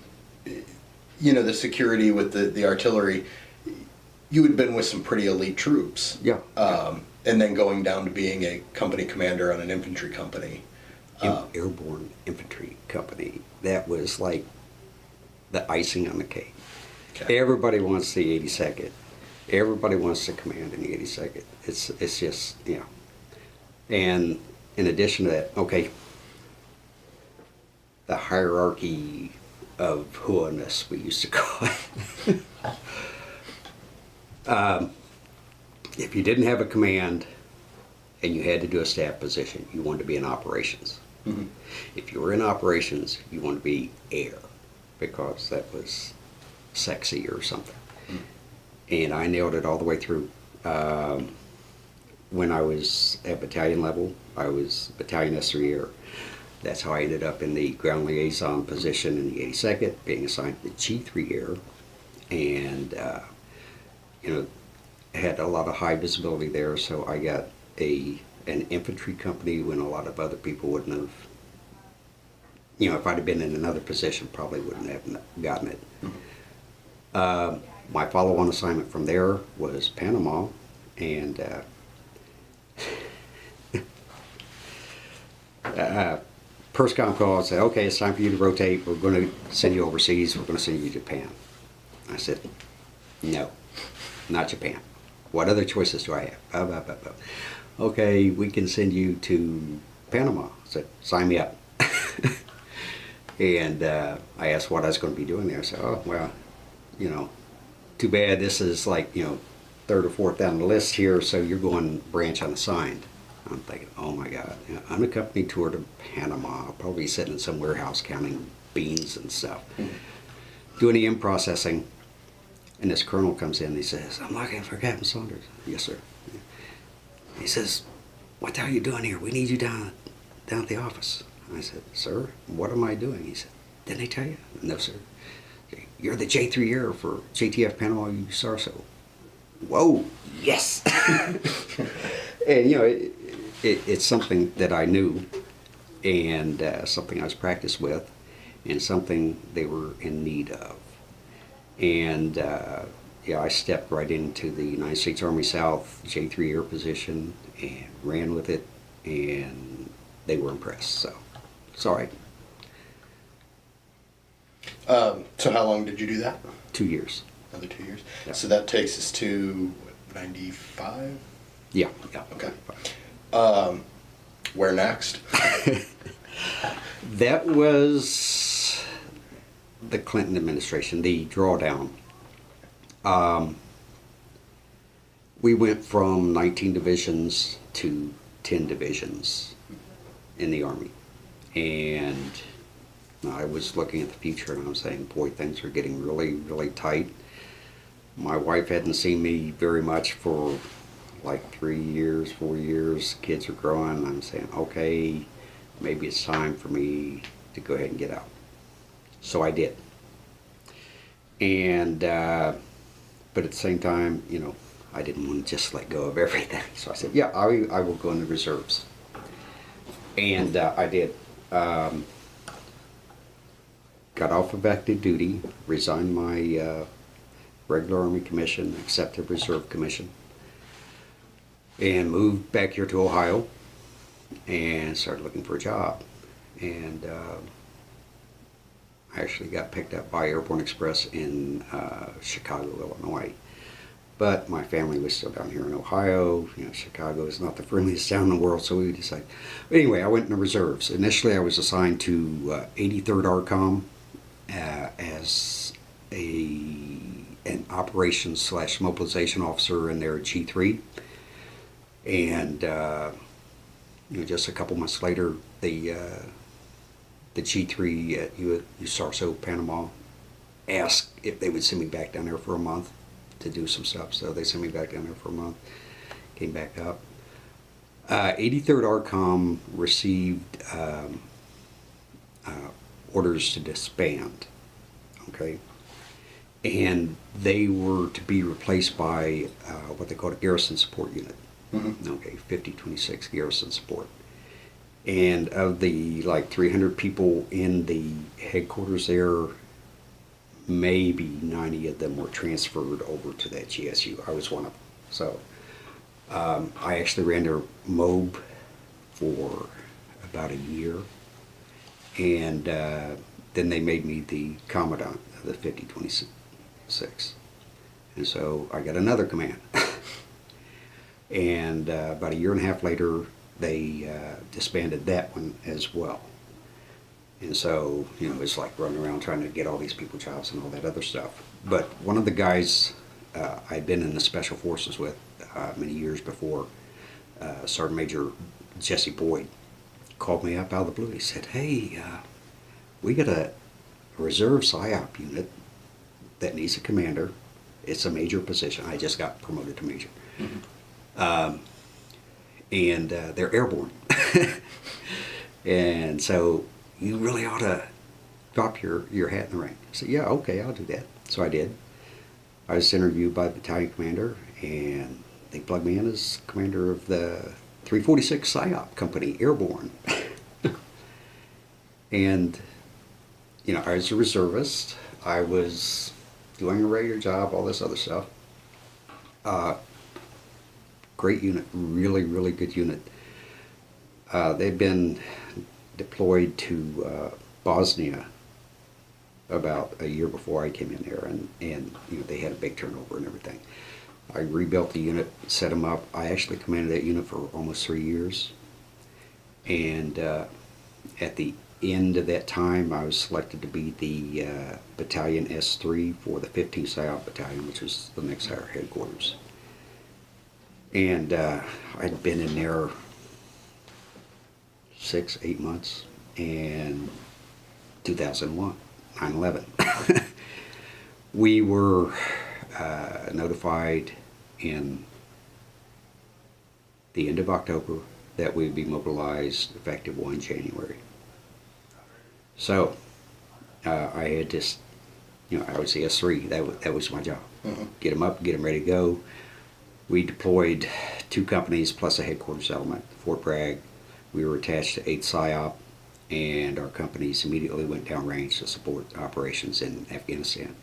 the security with the artillery. You had been with some pretty elite troops. Yeah. And then going down to being a company commander on an infantry company. Airborne Infantry Company. That was like the icing on the cake. Okay. Everybody wants the 82nd. Everybody wants to command in the 82nd. It's just, And in addition to that, okay, the hierarchy of whoa-ness, we used to call it. If you didn't have a command and you had to do a staff position, you wanted to be in operations. Mm-hmm. If you were in operations, you wanted to be air because that was sexy or something. Mm-hmm. And I nailed it all the way through. When I was at battalion level, I was battalion S3 Air. That's how I ended up in the ground liaison position in the 82nd, being assigned to the G3 Air. And, had a lot of high visibility there, so I got an infantry company when a lot of other people wouldn't have. If I'd have been in another position, probably wouldn't have gotten it. Mm-hmm. My follow-on assignment from there was Panama, and PERSCOM called and said, okay, it's time for you to rotate. We're going to send you overseas. We're going to send you to Japan. I said, no, not Japan. What other choices do I have? Okay, we can send you to Panama. I said, sign me up. And I asked what I was going to be doing there. I said, oh, well, too bad this is like, third or fourth down the list here, so you're going branch unassigned. I'm thinking, oh my God, unaccompanied tour to Panama. I'll probably be sitting in some warehouse counting beans and stuff. Doing the in processing. And this colonel comes in and he says, I'm looking for Captain Saunders. Yes, sir. He says, what the hell are you doing here? We need you down at the office. I said, sir, what am I doing? He said, didn't they tell you? No, sir. You're the J3 Air for JTF Panama USARSO. Whoa, yes. And, it's something that I knew and something I was practiced with and something they were in need of. And I stepped right into the United States Army South J3 Air position and ran with it, and they were impressed. So, it's all right. So how long did you do that? 2 years. Another 2 years? Yeah. So that takes us to 95? Yeah. Okay. Where next? That was the Clinton administration, the drawdown. We went from 19 divisions to 10 divisions in the Army. And I was looking at the future and I was saying, boy, things are getting really, really tight. My wife hadn't seen me very much for like 3 years, 4 years. Kids are growing. I'm saying, okay, maybe it's time for me to go ahead and get out. So I did. And, but at the same time, I didn't want to just let go of everything. So I said, yeah, I will go in the reserves. And I did. Got off of active duty, resigned my regular Army commission, accepted reserve commission, and moved back here to Ohio and started looking for a job. And I actually got picked up by Airborne Express in Chicago, Illinois. But my family was still down here in Ohio. Chicago is not the friendliest town in the world, so we decided. But anyway, I went in the reserves. Initially, I was assigned to 83rd ARCOM as an operations / mobilization officer in their G3. And just a couple months later, the G3 at USARSO Panama asked if they would send me back down there for a month to do some stuff. So they sent me back down there for a month, came back up. 83rd ARCOM received orders to disband, okay? And they were to be replaced by what they called a garrison support unit. Mm-hmm. Okay, 5026 garrison support. And of the like 300 people in the headquarters there, maybe 90 of them were transferred over to that GSU. I was one of them. So I actually ran their MOB for about a year. And then they made me the commandant of the 5026. And so I got another command. And about a year and a half later, they disbanded that one as well. And so, you know, it's like running around trying to get all these people jobs and all that other stuff. But one of the guys I'd been in the Special Forces with many years before, Sergeant Major Jesse Boyd, called me up out of the blue. He said, hey, we got a reserve PSYOP unit that needs a commander. It's a major position. I just got promoted to major. Mm-hmm. And they're airborne. And so you really ought to drop your hat in the ring. I said, yeah, okay, I'll do that. So I did. I was interviewed by the battalion commander, and they plugged me in as commander of the 346 PSYOP company, airborne. And, you know, I was a reservist. I was doing a regular job, all this other stuff. Great unit, really, really good unit. They've been deployed to Bosnia about a year before I came in there, and you know, they had a big turnover and everything. I rebuilt the unit, set them up. I actually commanded that unit for almost 3 years. And at the end of that time, I was selected to be the Battalion S3 for the 15th PSYOP Battalion, which was the next higher headquarters. And I'd been in there 6-8 months, and 2001, 9/11. We were notified in the end of October that we'd be mobilized effective 1 January. So I had just, you know, I was the S3. That was my job. Mm-hmm. Get them up, get them ready to go. We deployed 2 companies plus a headquarters element, Fort Bragg. We were attached to 8th PSYOP, and our companies immediately went downrange to support operations in Afghanistan.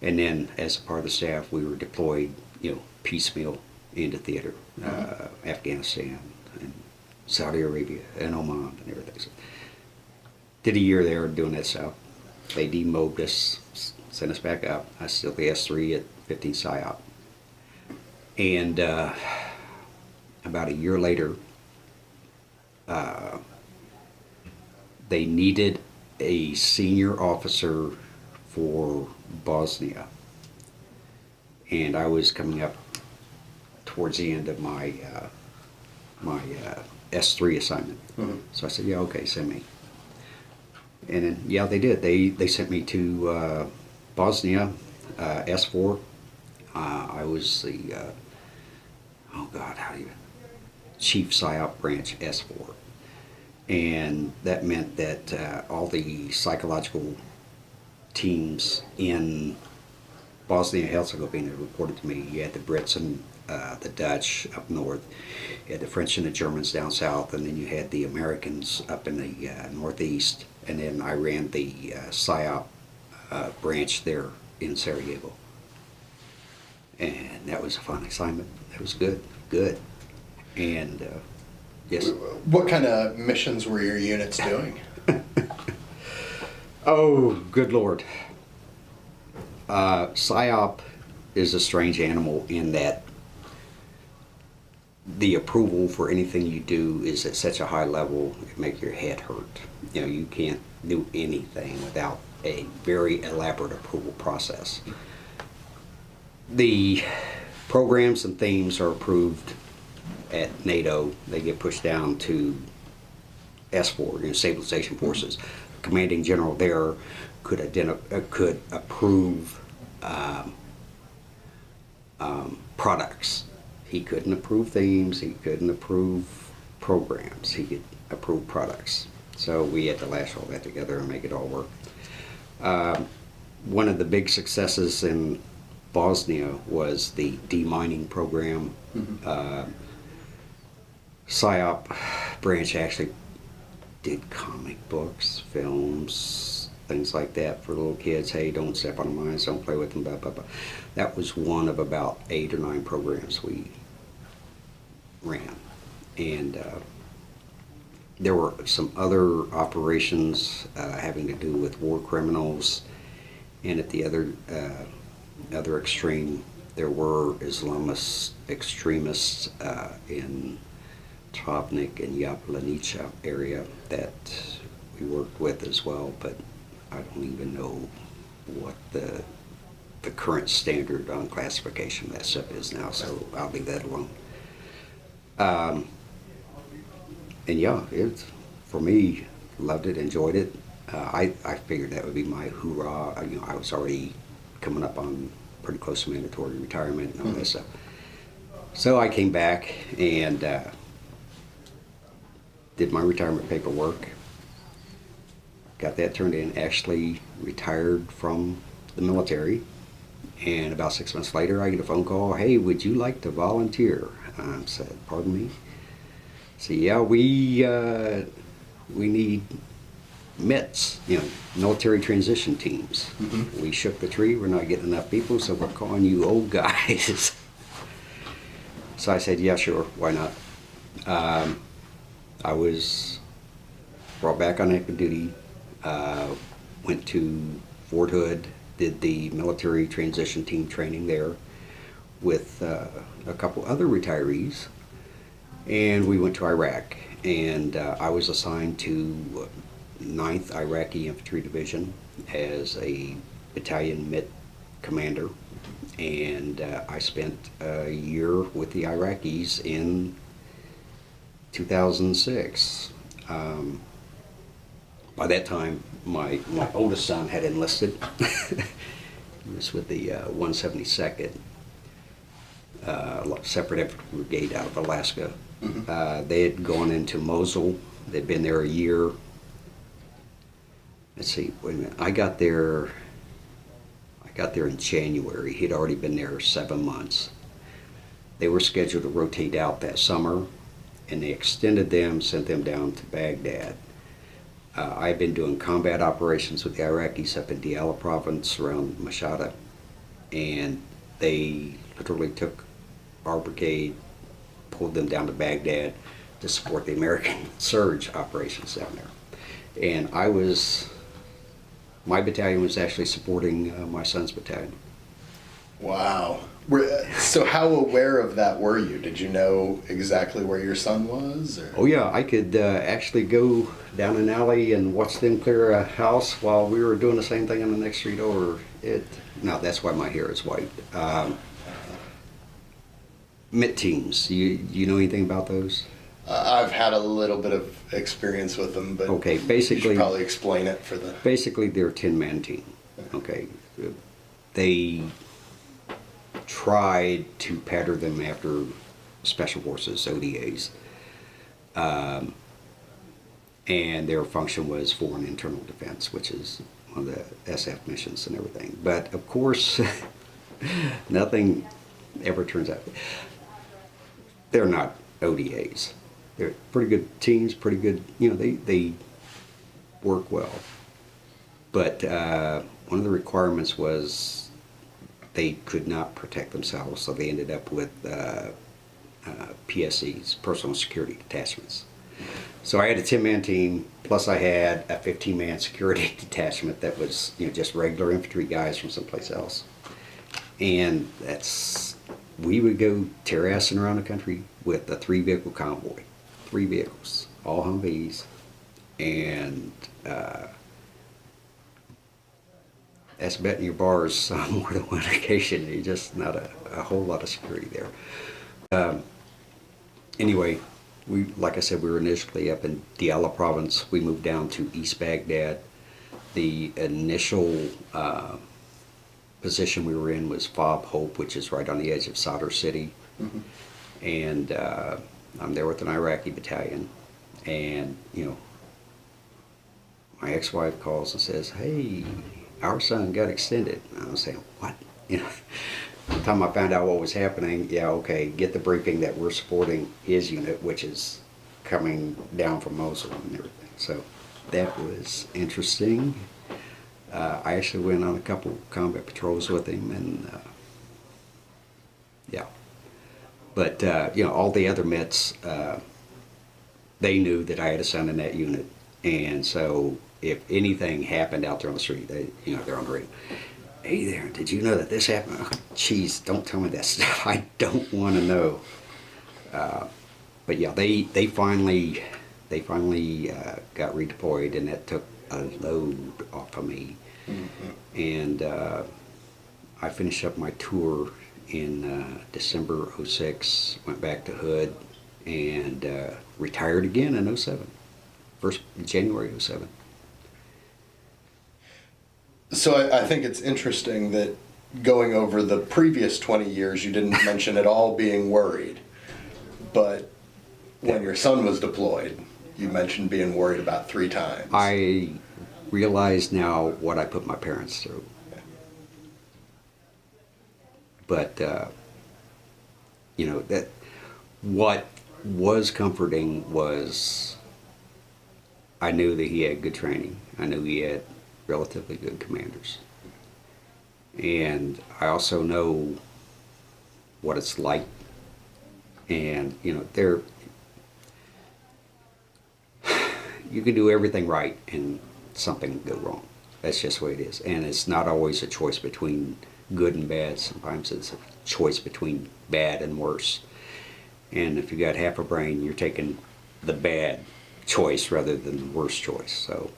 And then, as a part of the staff, we were deployed, you know, piecemeal into theater, Afghanistan and Saudi Arabia and Oman and everything. So, did a year there doing that stuff. They demobbed us, sent us back up. I was still the S3 at 15th PSYOP. And about a year later, they needed a senior officer for Bosnia. And I was coming up towards the end of my S3 assignment. Mm-hmm. So I said, yeah, okay, send me. And then, yeah, they did. They sent me to Bosnia, S4. I was the, Chief PSYOP Branch S4. And that meant that all the psychological teams in Bosnia Herzegovina reported to me. You had the Brits and the Dutch up north, you had the French and the Germans down south, and then you had the Americans up in the northeast, and then I ran the PSYOP branch there in Sarajevo. And that was a fun assignment. It was good. And yes. What kind of missions were your units doing? Oh, good Lord. PSYOP is a strange animal in that the approval for anything you do is at such a high level it makes your head hurt. You know, you can't do anything without a very elaborate approval process. The programs and themes are approved at NATO. They get pushed down to S4, you know, Stabilization Forces. The commanding general there could approve products. He couldn't approve themes. He couldn't approve programs. He could approve products. So we had to lash all that together and make it all work. One of the big successes in Bosnia was the demining program. Mm-hmm. PSYOP branch actually did comic books, films, things like that for little kids. Hey, don't step on the mines, don't play with them, blah, blah, blah. That was one of about 8 or 9 programs we ran. And there were some other operations having to do with war criminals, and at the other extreme, there were Islamist extremists in Travnik and Yablanicha area that we worked with as well, but I don't even know what the current standard on classification of that stuff is now, so I'll leave that alone. And yeah, for me, loved it, enjoyed it. I figured that would be my hoorah. You know, I was already coming up on pretty close to mandatory retirement and all that stuff. So I came back and did my retirement paperwork. Got that turned in, actually retired from the military. And about 6 months later, I get a phone call, hey, would you like to volunteer? I said, pardon me? So yeah, we need MITs, you know, military transition teams. Mm-hmm. We shook the tree, we're not getting enough people, so we're calling you old guys. So I said, yeah, sure, why not? I was brought back on active duty, went to Fort Hood, did the military transition team training there with a couple other retirees, and we went to Iraq. And I was assigned to 9th Iraqi Infantry Division as a battalion MIT commander, and I spent a year with the Iraqis in 2006. By that time, my oldest son had enlisted. He was with the 172nd Separate Infantry Brigade out of Alaska. Mm-hmm. They had gone into Mosul. They'd been there a year. Let's see, wait a minute. I got there in January. He'd already been there 7 months. They were scheduled to rotate out that summer, and they extended them, sent them down to Baghdad. I've been doing combat operations with the Iraqis up in Diyala province around Mashhad, and they literally took our brigade, pulled them down to Baghdad to support the American surge operations down there. And my battalion was actually supporting my son's battalion. Wow. So how aware of that were you? Did you know exactly where your son was? Or? Oh yeah, I could actually go down an alley and watch them clear a house while we were doing the same thing on the next street over. Now that's why my hair is white. MIT teams, you know anything about those? I've had a little bit of experience with them, but okay, basically, you should probably explain it for the... Basically, they're a 10-man team. Okay, they tried to pattern them after Special Forces, ODAs, and their function was foreign internal defense, which is one of the SF missions and everything. But of course, nothing ever turns out. They're not ODAs. They're pretty good teams, pretty good, you know, they work well. But one of the requirements was they could not protect themselves, so they ended up with PSEs, personal security detachments. So I had a 10-man team, plus I had a 15-man security detachment that was, you know, just regular infantry guys from someplace else. And we would go terrassing around the country with a 3-vehicle convoy. 3 vehicles, all Humvees, and that's betting your bars on more than one occasion. You're just not a whole lot of security there. Anyway, like I said, we were initially up in Diyala province. We moved down to East Baghdad. The initial position we were in was Fob Hope, which is right on the edge of Saunders city. Mm-hmm. And I'm there with an Iraqi battalion, and you know, my ex-wife calls and says, "Hey, our son got extended." And I was saying, "What?" You know, by the time I found out what was happening, yeah, okay, get the briefing that we're supporting his unit, which is coming down from Mosul and everything. So that was interesting. I actually went on a couple combat patrols with him, and yeah. But all the other Mets, they knew that I had a son in that unit, and so if anything happened out there on the street, they're on the radio. Hey there, did you know that this happened? Oh, geez, don't tell me that stuff. I don't want to know. But yeah, they finally got redeployed, and that took a load off of me. Mm-hmm. And I finished up my tour in December '06, went back to Hood, and retired again in '07, January '07. So I think it's interesting that going over the previous 20 years, you didn't mention at all being worried. But when your son was deployed, you mentioned being worried about 3 times. I realize now what I put my parents through. But, that what was comforting was I knew that he had good training. I knew he had relatively good commanders. And I also know what it's like. And, you can do everything right and something can go wrong. That's just the way it is. And it's not always a choice between good and bad. Sometimes it's a choice between bad and worse. And if you got half a brain, you're taking the bad choice rather than the worst choice. So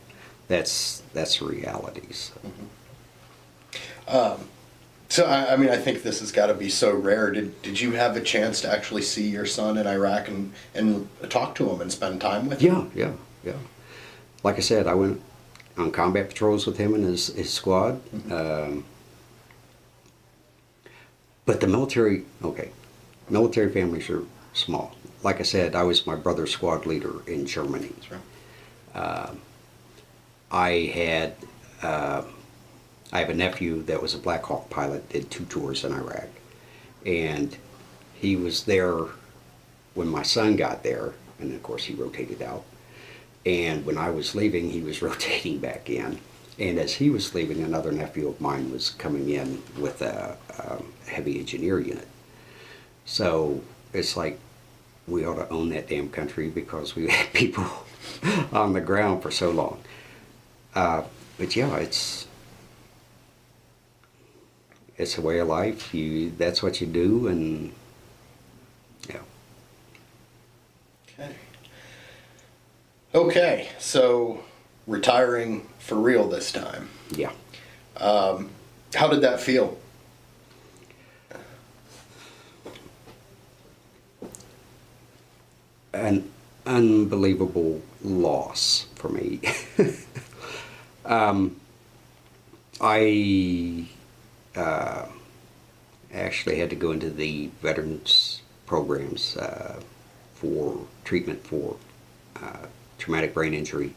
that's the reality. So. Mm-hmm. So I think this has got to be so rare. Did you have a chance to actually see your son in Iraq and talk to him and spend time with him? Yeah. Like I said, I went on combat patrols with him and his squad. Mm-hmm. But the military families are small. Like I said, I was my brother's squad leader in Germany. That's right. I have a nephew that was a Black Hawk pilot, did 2 tours in Iraq. And he was there when my son got there, and of course he rotated out. And when I was leaving, he was rotating back in. And as he was leaving, another nephew of mine was coming in with a heavy engineer unit. So it's like, we ought to own that damn country because we had people on the ground for so long. But yeah, it's a way of life. That's what you do, and yeah. Okay, so retiring for real this time. Yeah. How did that feel? An unbelievable loss for me. I actually had to go into the veterans programs for treatment for traumatic brain injury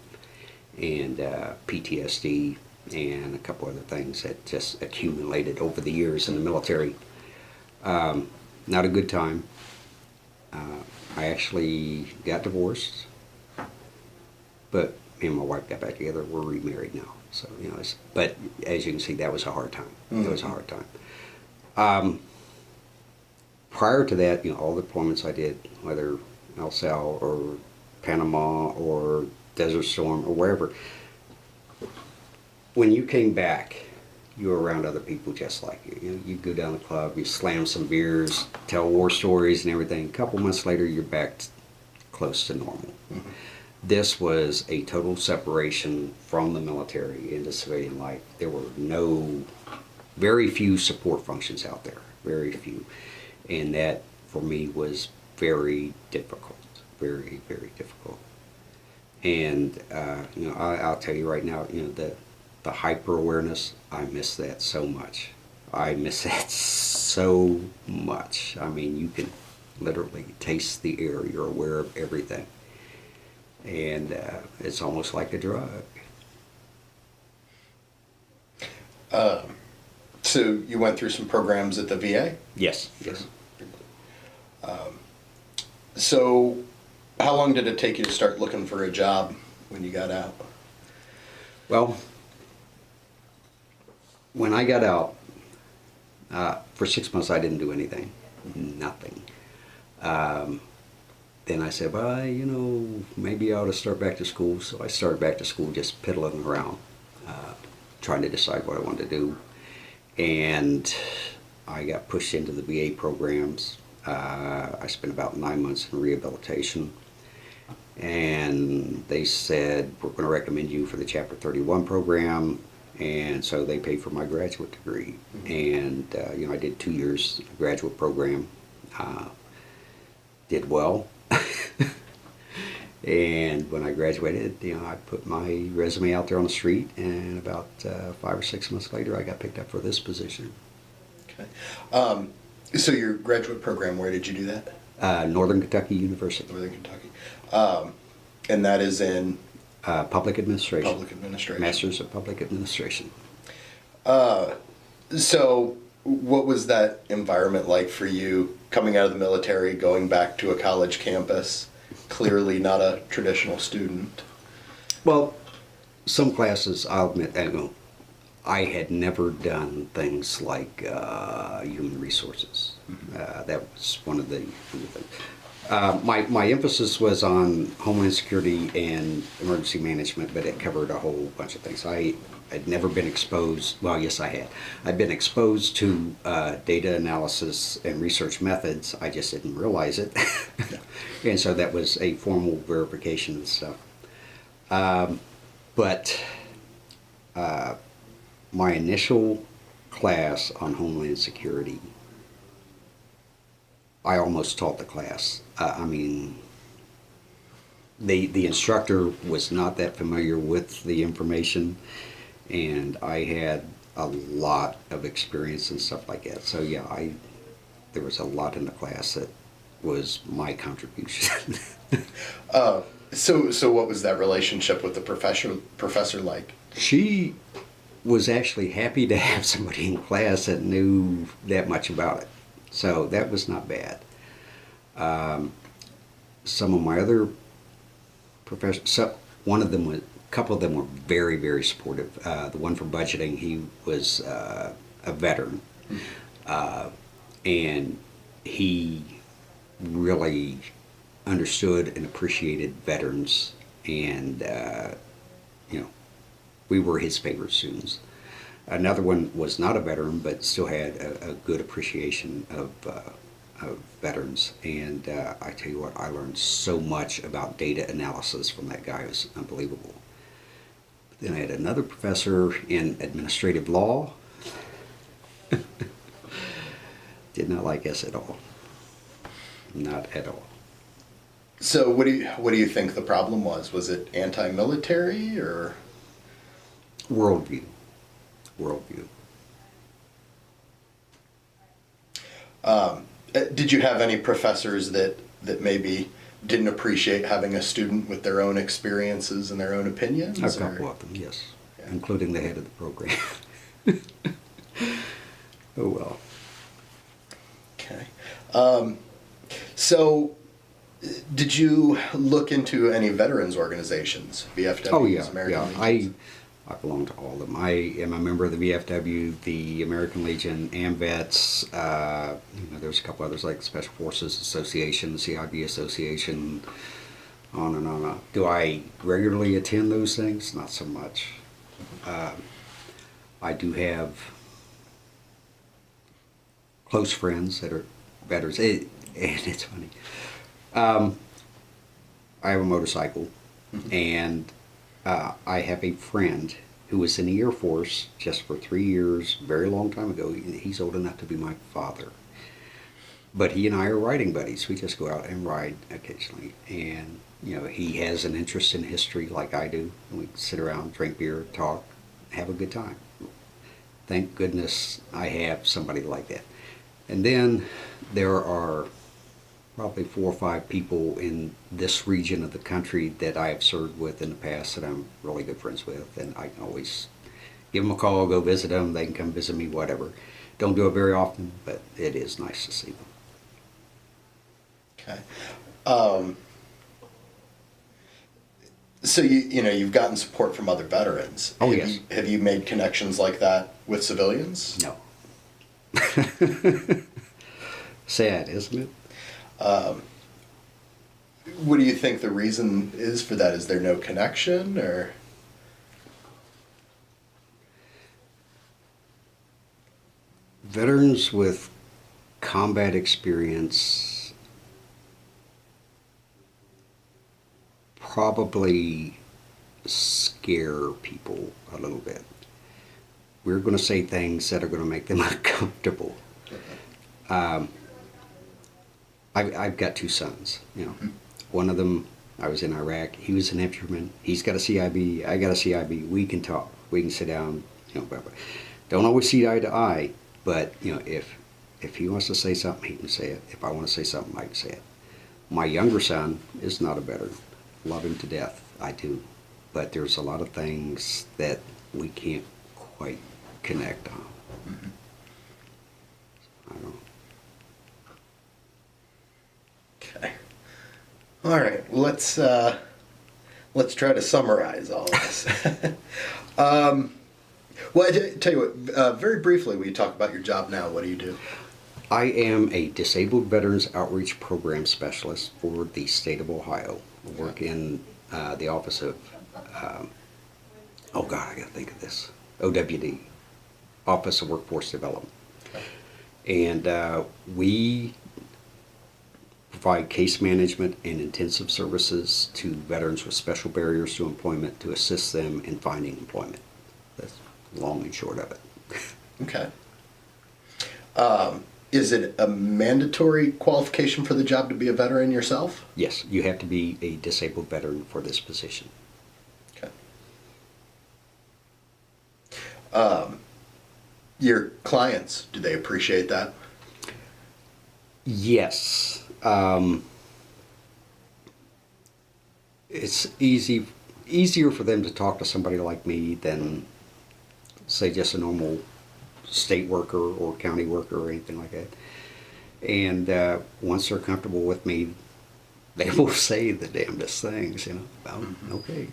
and PTSD and a couple other things that just accumulated over the years in the military. Not a good time. I actually got divorced, but me and my wife got back together. We're remarried now. So, but as you can see, that was a hard time. Mm-hmm. It was a hard time. Prior to that, all the deployments I did, whether El Sal or Panama or Desert Storm or wherever, when you came back, you were around other people just like you. You go down the club, you slam some beers, tell war stories and everything. A couple months later, you're back close to normal. Mm-hmm. This was a total separation from the military into civilian life. There were very few support functions out there, very few. And that, for me, was very difficult, very, very difficult. And, I'll tell you right now, the hyper-awareness, I miss that so much. I miss that so much. I mean, you can literally taste the air. You're aware of everything. And it's almost like a drug. So you went through some programs at the VA? Yes. So how long did it take you to start looking for a job when you got out? Well, when I got out, for 6 months I didn't do anything, nothing. Then I said, well, maybe I ought to start back to school. So I started back to school, just piddling around, trying to decide what I wanted to do. And I got pushed into the VA programs. I spent about 9 months in rehabilitation. And they said, we're going to recommend you for the Chapter 31 program. And so they paid for my graduate degree. And, I did 2 years graduate program. Did well. And when I graduated, I put my resume out there on the street, and about 5 or 6 months later, I got picked up for this position. Okay. So your graduate program, where did you do that? Northern Kentucky University. Northern Kentucky. And that is in? Public Administration. Public Administration. Masters of Public Administration. So what was that environment like for you, coming out of the military, going back to a college campus? Clearly not a traditional student. Well, some classes, I'll admit, I had never done things like human resources. That was one of the things. My emphasis was on Homeland Security and emergency management, but it covered a whole bunch of things. I'd never been exposed, well, yes I had. I'd been exposed to data analysis and research methods, I just didn't realize it. And so that was a formal verification and stuff. But my initial class on Homeland Security, I almost taught the class. The instructor was not that familiar with the information, and I had a lot of experience and stuff like that. So yeah, there was a lot in the class that was my contribution. So what was that relationship with the professor like? She was actually happy to have somebody in class that knew that much about it. So that was not bad. Some of my other professors, a couple of them were very, very supportive. The one for budgeting, he was a veteran. And he really understood and appreciated veterans, and we were his favorite students. Another one was not a veteran, but still had a good appreciation of veterans. And I tell you what, I learned so much about data analysis from that guy. It was unbelievable. Then I had another professor in administrative law. Did not like us at all. Not at all. So what do you think the problem was? Was it anti-military or? Worldview. Did you have any professors that maybe didn't appreciate having a student with their own experiences and their own opinions? A couple of them, yes. Yeah. Including the head of the program. Oh well. Okay. So did you look into any veterans organizations? VFWs, oh yeah, American yeah. Legions? I belong to all of them. I am a member of the VFW, the American Legion, AMVETS. There's a couple others like the Special Forces Association, the CIB Association, on and on. Do I regularly attend those things? Not so much. I do have close friends that are veterans, and it's funny. I have a motorcycle, and I have a friend who was in the Air Force just for 3 years, very long time ago. He's old enough to be my father. But he and I are riding buddies. We just go out and ride occasionally. And, he has an interest in history like I do. And we sit around, drink beer, talk, have a good time. Thank goodness I have somebody like that. And then there are probably 4 or 5 people in this region of the country that I have served with in the past that I'm really good friends with, and I can always give them a call, go visit them, they can come visit me, whatever. Don't do it very often, but it is nice to see them. Okay. So you've gotten support from other veterans. Oh, have yes. have you made connections like that with civilians? No. Sad, isn't it? What do you think the reason is for that? Is there no connection, or? Veterans with combat experience probably scare people a little bit. We're going to say things that are going to make them uncomfortable. I've got two sons. One of them, I was in Iraq. He was an infantryman. He's got a CIB. I got a CIB. We can talk. We can sit down. Blah, blah. Don't always see eye to eye, but if he wants to say something, he can say it. If I want to say something, I can say it. My younger son is not a veteran. Love him to death. I do. But there's a lot of things that we can't quite connect on. Mm-hmm. I don't know. Okay. All right. Let's try to summarize all of this. Well, I tell you what. Very briefly, will you talk about your job now? What do you do? I am a Disabled Veterans Outreach Program Specialist for the state of Ohio. I work in the office of, oh God, I gotta think of this, OWD, Office of Workforce Development. Okay. And we provide case management and intensive services to veterans with special barriers to employment to assist them in finding employment. That's long and short of it. Okay. Is it a mandatory qualification for the job to be a veteran yourself? Yes, you have to be a disabled veteran for this position. Okay. Your clients, do they appreciate that? Yes. It's easier for them to talk to somebody like me than, say, just a normal state worker or county worker or anything like that. And once they're comfortable with me, they will say the damnedest things, about, okay.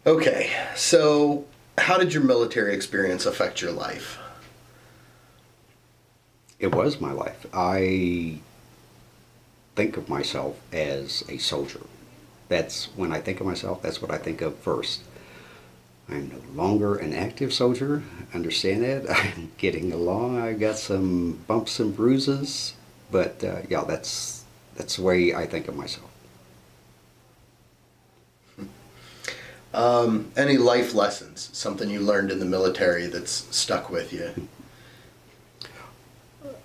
Okay, so how did your military experience affect your life? It was my life. I think of myself as a soldier. That's when I think of myself, that's what I think of first. I'm no longer an active soldier. Understand that. I'm getting along. I got some bumps and bruises, but yeah, that's the way I think of myself. Any life lessons? Something you learned in the military that's stuck with you?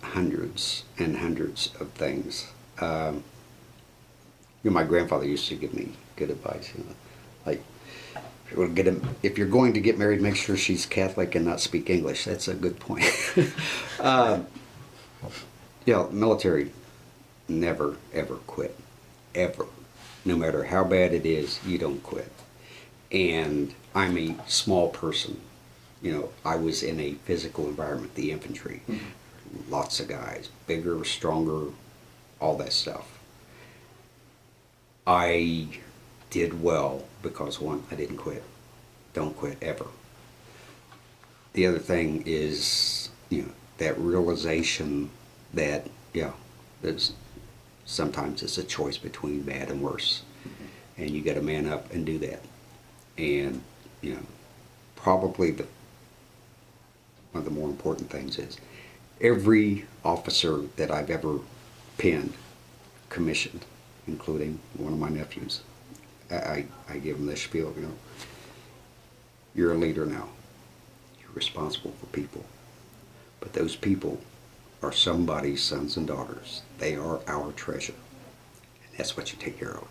Hundreds and hundreds of things. My grandfather used to give me good advice. Like, if you're going to get married, make sure she's Catholic and not speak English. That's a good point. Military, never ever quit, ever. No matter how bad it is, you don't quit. And I'm a small person. I was in a physical environment, the infantry. Mm-hmm. Lots of guys, bigger, stronger, all that stuff. I did well because, one, I didn't quit. Don't quit ever. The other thing is, that realization that, there's sometimes it's a choice between bad and worse. Mm-hmm. And you got to man up and do that. And, probably one of the more important things is every officer that I've ever penned, commissioned, including one of my nephews, I give them this spiel, you're a leader now. You're responsible for people. But those people are somebody's sons and daughters. They are our treasure. And that's what you take care of.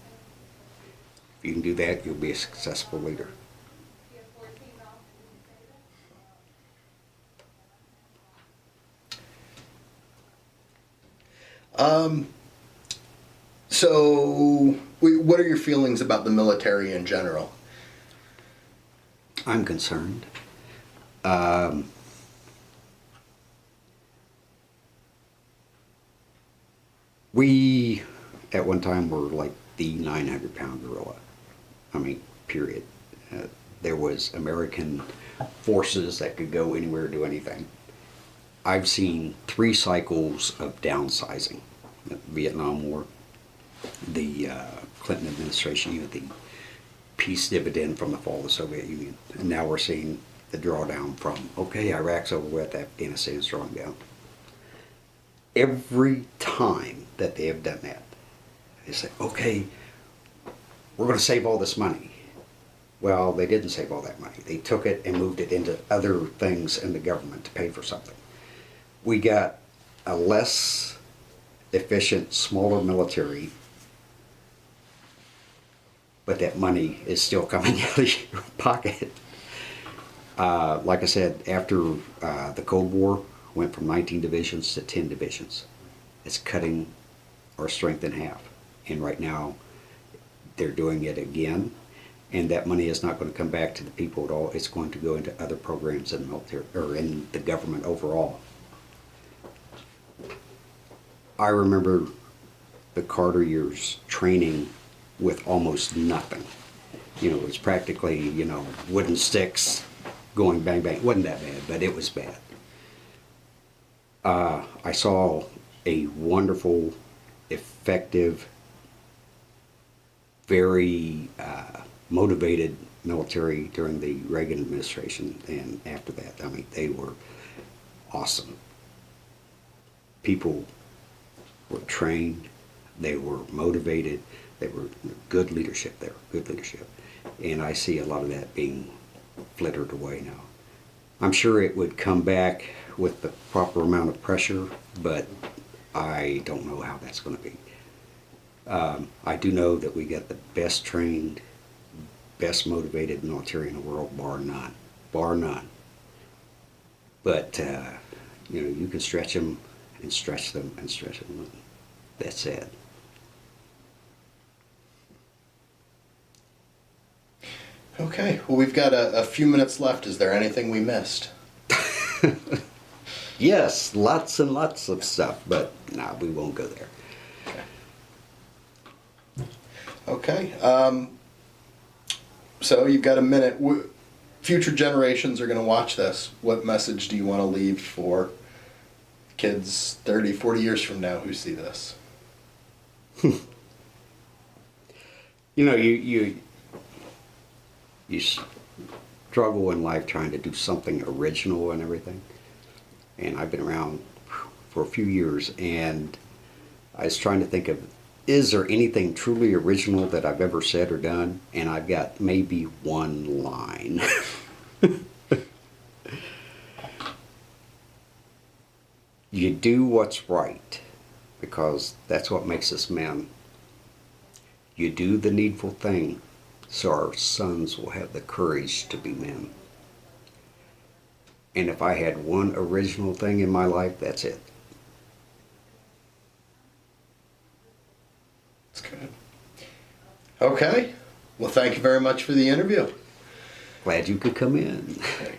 If you can do that, you'll be a successful leader. So, what are your feelings about the military in general? I'm concerned. We at one time were like the 900-pound gorilla. I mean, period. There was American forces that could go anywhere, do anything. I've seen 3 cycles of downsizing. The Vietnam War, the Clinton administration, the peace dividend from the fall of the Soviet Union. And now we're seeing the drawdown from, okay, Iraq's over with, Afghanistan's drawing down. Every time that they have done that, they say, okay, we're going to save all this money. Well, they didn't save all that money. They took it and moved it into other things in the government to pay for something. We got a less efficient, smaller military, but that money is still coming out of your pocket. Like I said, after the Cold War, went from 19 divisions to 10 divisions. It's cutting our strength in half. And right now, they're doing it again. And that money is not going to come back to the people at all. It's going to go into other programs in the military, or in the government overall. I remember the Carter years training with almost nothing. You know, it was practically, you know, wooden sticks going bang bang. It wasn't that bad, but it was bad. I saw a wonderful, effective, very motivated military during the Reagan administration, and after that, I mean, they were awesome. People were trained, they were motivated, they were good leadership there, good leadership. And I see a lot of that being flittered away now. I'm sure it would come back with the proper amount of pressure, but I don't know how that's going to be. I do know that we got the best trained, best motivated military in the world, bar none. Bar none. But, you know, you can stretch them and stretch them and stretch them. That's it. Okay, well, we've got a few minutes left. Is there anything we missed? Yes, lots and lots of stuff, but nah, we won't go there. Okay. So you've got a minute. Future generations are going to watch this. What message do you want to leave for kids 30, 40 years from now who see this? You know, you struggle in life trying to do something original and everything. And I've been around for a few years, and I was trying to think of, is there anything truly original that I've ever said or done? And I've got maybe one line. You do what's right, because that's what makes us men. You do the needful thing, so our sons will have the courage to be men. And if I had one original thing in my life, that's it. That's good. Okay. Well, thank you very much for the interview. Glad you could come in. Okay.